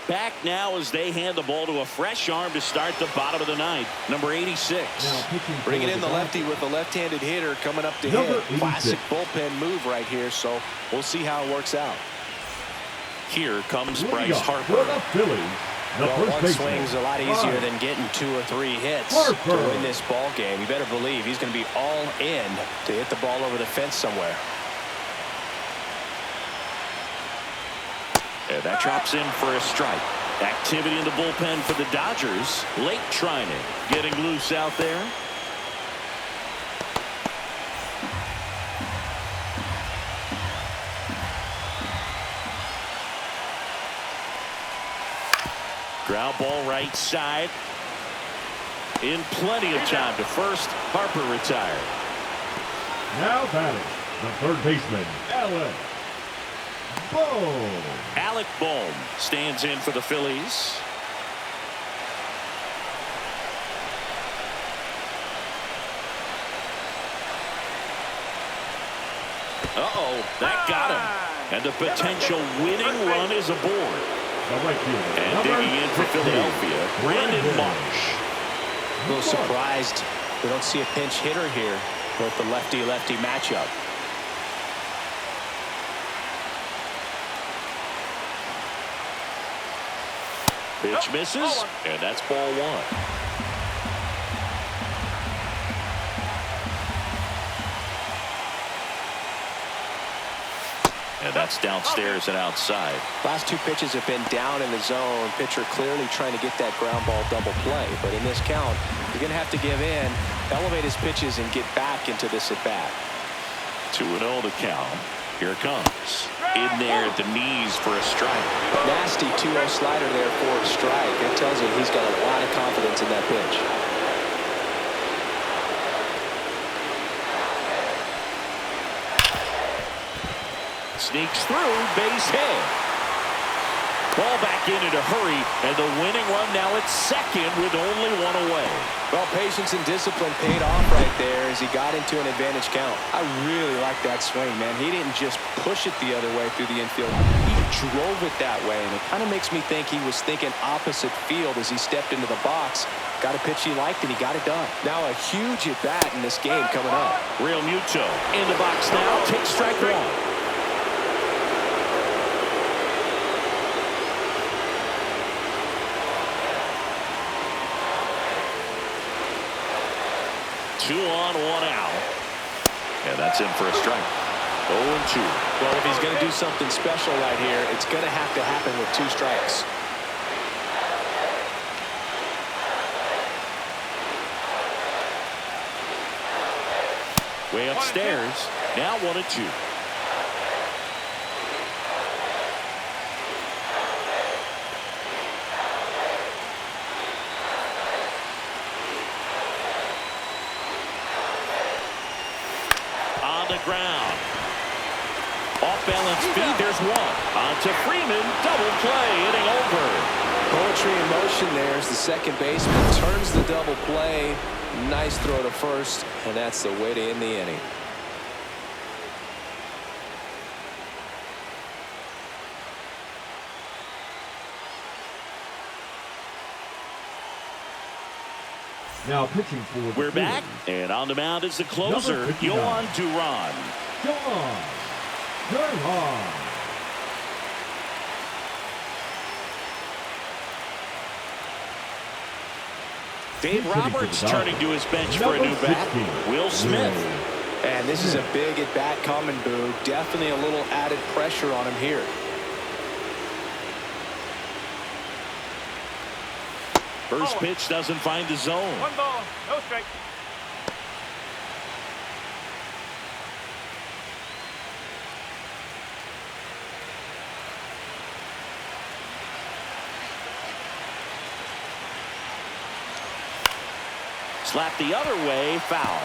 Back now as they hand the ball to a fresh arm to start the bottom of the ninth. Number 86. Bringing in the lefty with the left-handed hitter coming up to hit. Classic bullpen move right here, so we'll see how it works out. Here comes Bryce Harper. For the Phillies, the Well, first one baseman, swing's a lot easier than getting 2 or 3 hits Harper. to win this ball game. You better believe he's going to be all in to hit the ball over the fence somewhere. And that drops in for a strike. Activity in the bullpen for the Dodgers. Late Trinan getting loose out there. Ground ball right side. In plenty of time to first. Harper retired. Now batting, the third baseman, Alec Bohm. Alec Bohm stands in for the Phillies. Uh-oh, that got him. And the potential winning run is aboard. And digging in for Philadelphia, Brandon Marsh. A little surprised we don't see a pinch hitter here with the lefty-lefty matchup. Pitch misses, and that's ball one. And that's downstairs and outside. Last two pitches have been down in the zone. Pitcher clearly trying to get that ground ball double play. But in this count, you're going to have to give in, elevate his pitches, and get back into this at-bat. 2-0 to count. Here it comes. In there at the knees for a strike. Nasty 2-0 slider there for a strike. That tells you he's got a lot of confidence in that pitch. Sneaks through, base hit. Ball back in a hurry, and the winning run now at second with only one away. Well, patience and discipline paid off right there as he got into an advantage count. I really like that swing, man. He didn't just push it the other way through the infield. He drove it that way, and it kind of makes me think he was thinking opposite field as he stepped into the box. Got a pitch he liked, and he got it done. Now a huge at-bat in this game coming up. Real Muto in the box now. Takes strike one. 2 on, 1 out. And that's in for a strike. 0-2. Well, if he's going to do something special right here, it's going to have to happen with 2 strikes. Way upstairs. Now 1-2. Ground. Off balance feed. There's one. On to Freeman. Double play. Inning over. Poetry in motion there as the second baseman turns the double play. Nice throw to first, and that's the way to end the inning. Now pitching for the We're back, and on the mound is the closer, Yohan Duran. Yohan Duran. Dave Roberts turning to his bench for a new bat. Will Smith. And this is a big at-bat coming, Boo. Definitely a little added pressure on him here. First pitch doesn't find the zone. 1 ball, no strike. Slap the other way, foul.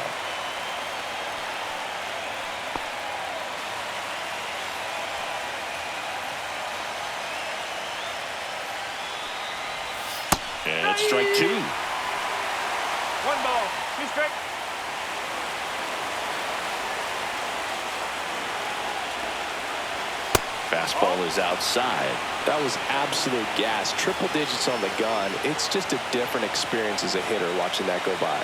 And it's strike 2. 1 ball, 2 strike. Fastball is outside. That was absolute gas. Triple digits on the gun. It's just a different experience as a hitter watching that go by.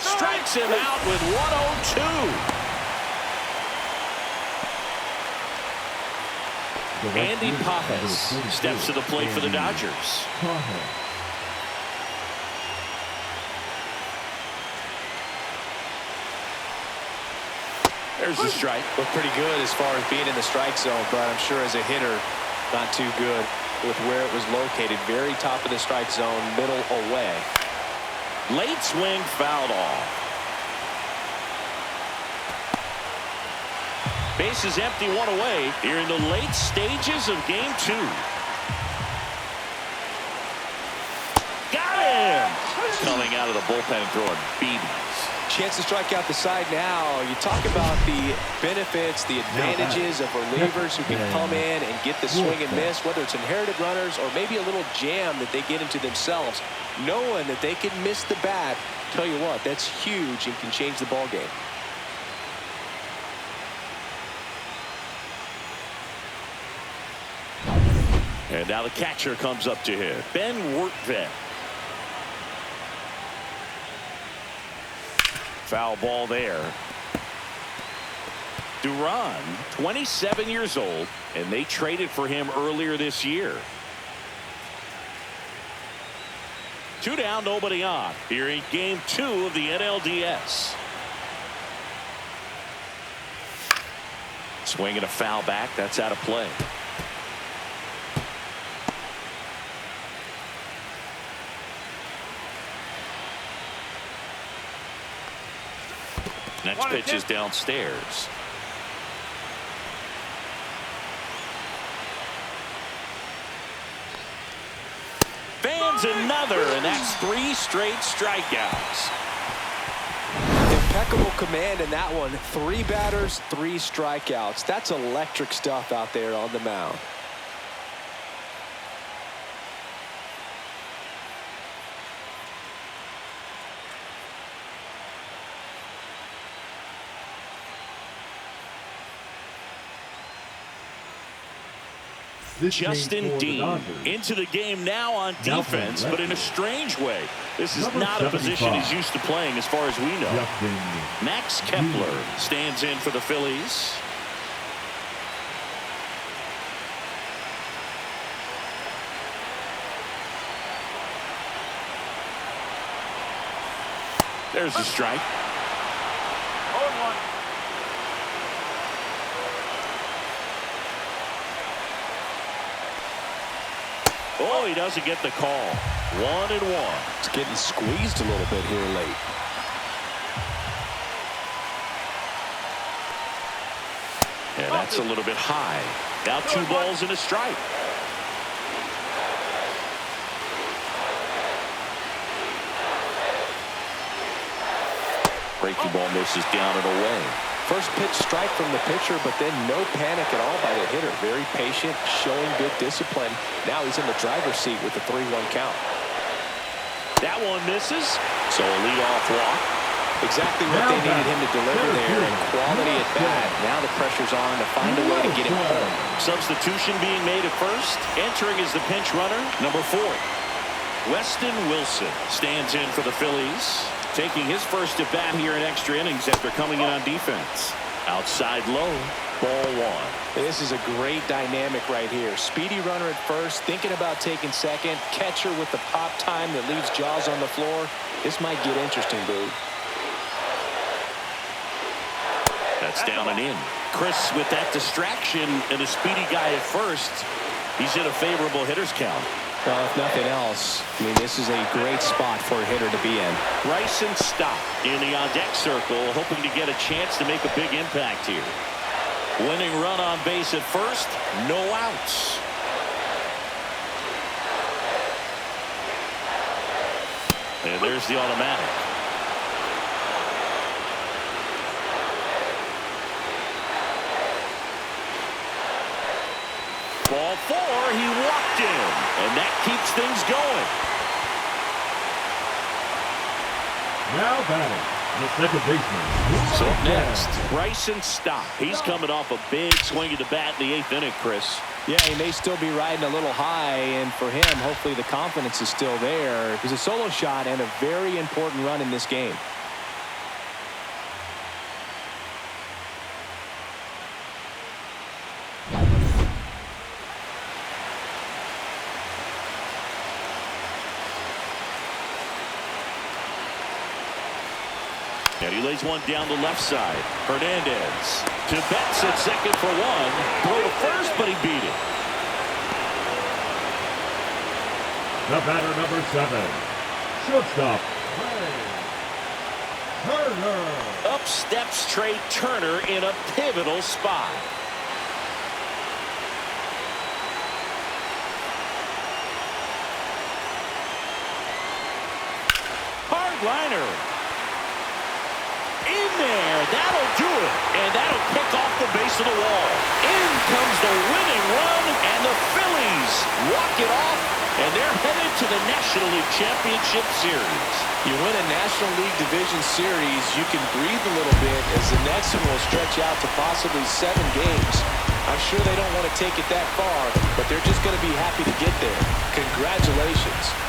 Strikes him out with 102. Andy Pages steps to the plate for the Dodgers. There's the strike. Looked pretty good as far as being in the strike zone, but I'm sure as a hitter, not too good with where it was located. Very top of the strike zone, middle away. Late swing, fouled off. Base is empty, one away here in the late stages of game 2. Got him! Coming out of the bullpen and throwing BBs. Chance to strike out the side now. You talk about the benefits, the advantages of relievers who can come in and get the swing and miss, whether it's inherited runners or maybe a little jam that they get into themselves. Knowing that they can miss the bat, tell you what, that's huge and can change the ball game. And now the catcher comes up to him. Ben Wertvet. Foul ball there. Duran, 27 years old, and they traded for him earlier this year. 2 down, nobody on. Here in game 2 of the NLDS. Swinging a foul back. That's out of play. Next pitch is downstairs. Fans another, and that's 3 straight strikeouts. Impeccable command in that one. 3 batters, 3 strikeouts. That's electric stuff out there on the mound. Justin Dean into the game now on defense, but in a strange way. This is not a position he's used to playing as far as we know. Max Kepler stands in for the Phillies. There's a strike. 0-1. Oh, he doesn't get the call. 1-1. It's getting squeezed a little bit here late. And that's a little bit high. Now 2 balls and a strike. Breaking ball misses down and away. First pitch strike from the pitcher, but then no panic at all by the hitter. Very patient, showing good discipline. Now he's in the driver's seat with the 3-1 count. That one misses. So a leadoff walk. Exactly what they needed him to deliver there, and quality at bat. Now the pressure's on to find a way to get him home. Substitution being made at first. Entering is the pinch runner, number 4. Weston Wilson stands in for the Phillies. Taking his first at bat here in extra innings after coming in on defense. Outside low, ball 1. This is a great dynamic right here. Speedy runner at first, thinking about taking second. Catcher with the pop time that leaves Jaws on the floor. This might get interesting, Boo. That's down and in. Chris with that distraction and a speedy guy at first. He's in a favorable hitter's count. Well, if nothing else, I mean, this is a great spot for a hitter to be in. Bryson Stott in the on-deck circle, hoping to get a chance to make a big impact here. Winning run on base at first, no outs. And there's the automatic. Ball 4, he walked in, and that keeps things going. Now batting, the second baseman. So up next, Bryson Stott. He's coming off a big swing of the bat in the 8th inning, Chris. Yeah, he may still be riding a little high, and for him, hopefully the confidence is still there. It was a solo shot and a very important run in this game. And he lays one down the left side. Hernandez to Betts at second for 1. Throw to first, but he beat it. The batter, number 7, shortstop. Turner. Up steps Trey Turner in a pivotal spot. Hardliner. In there. That'll do it. And that'll kick off the base of the wall. In comes the winning run, and the Phillies walk it off, and they're headed to the National League Championship Series. You win a National League Division Series, you can breathe a little bit as the next one will stretch out to possibly 7 games. I'm sure they don't want to take it that far, but they're just going to be happy to get there. Congratulations.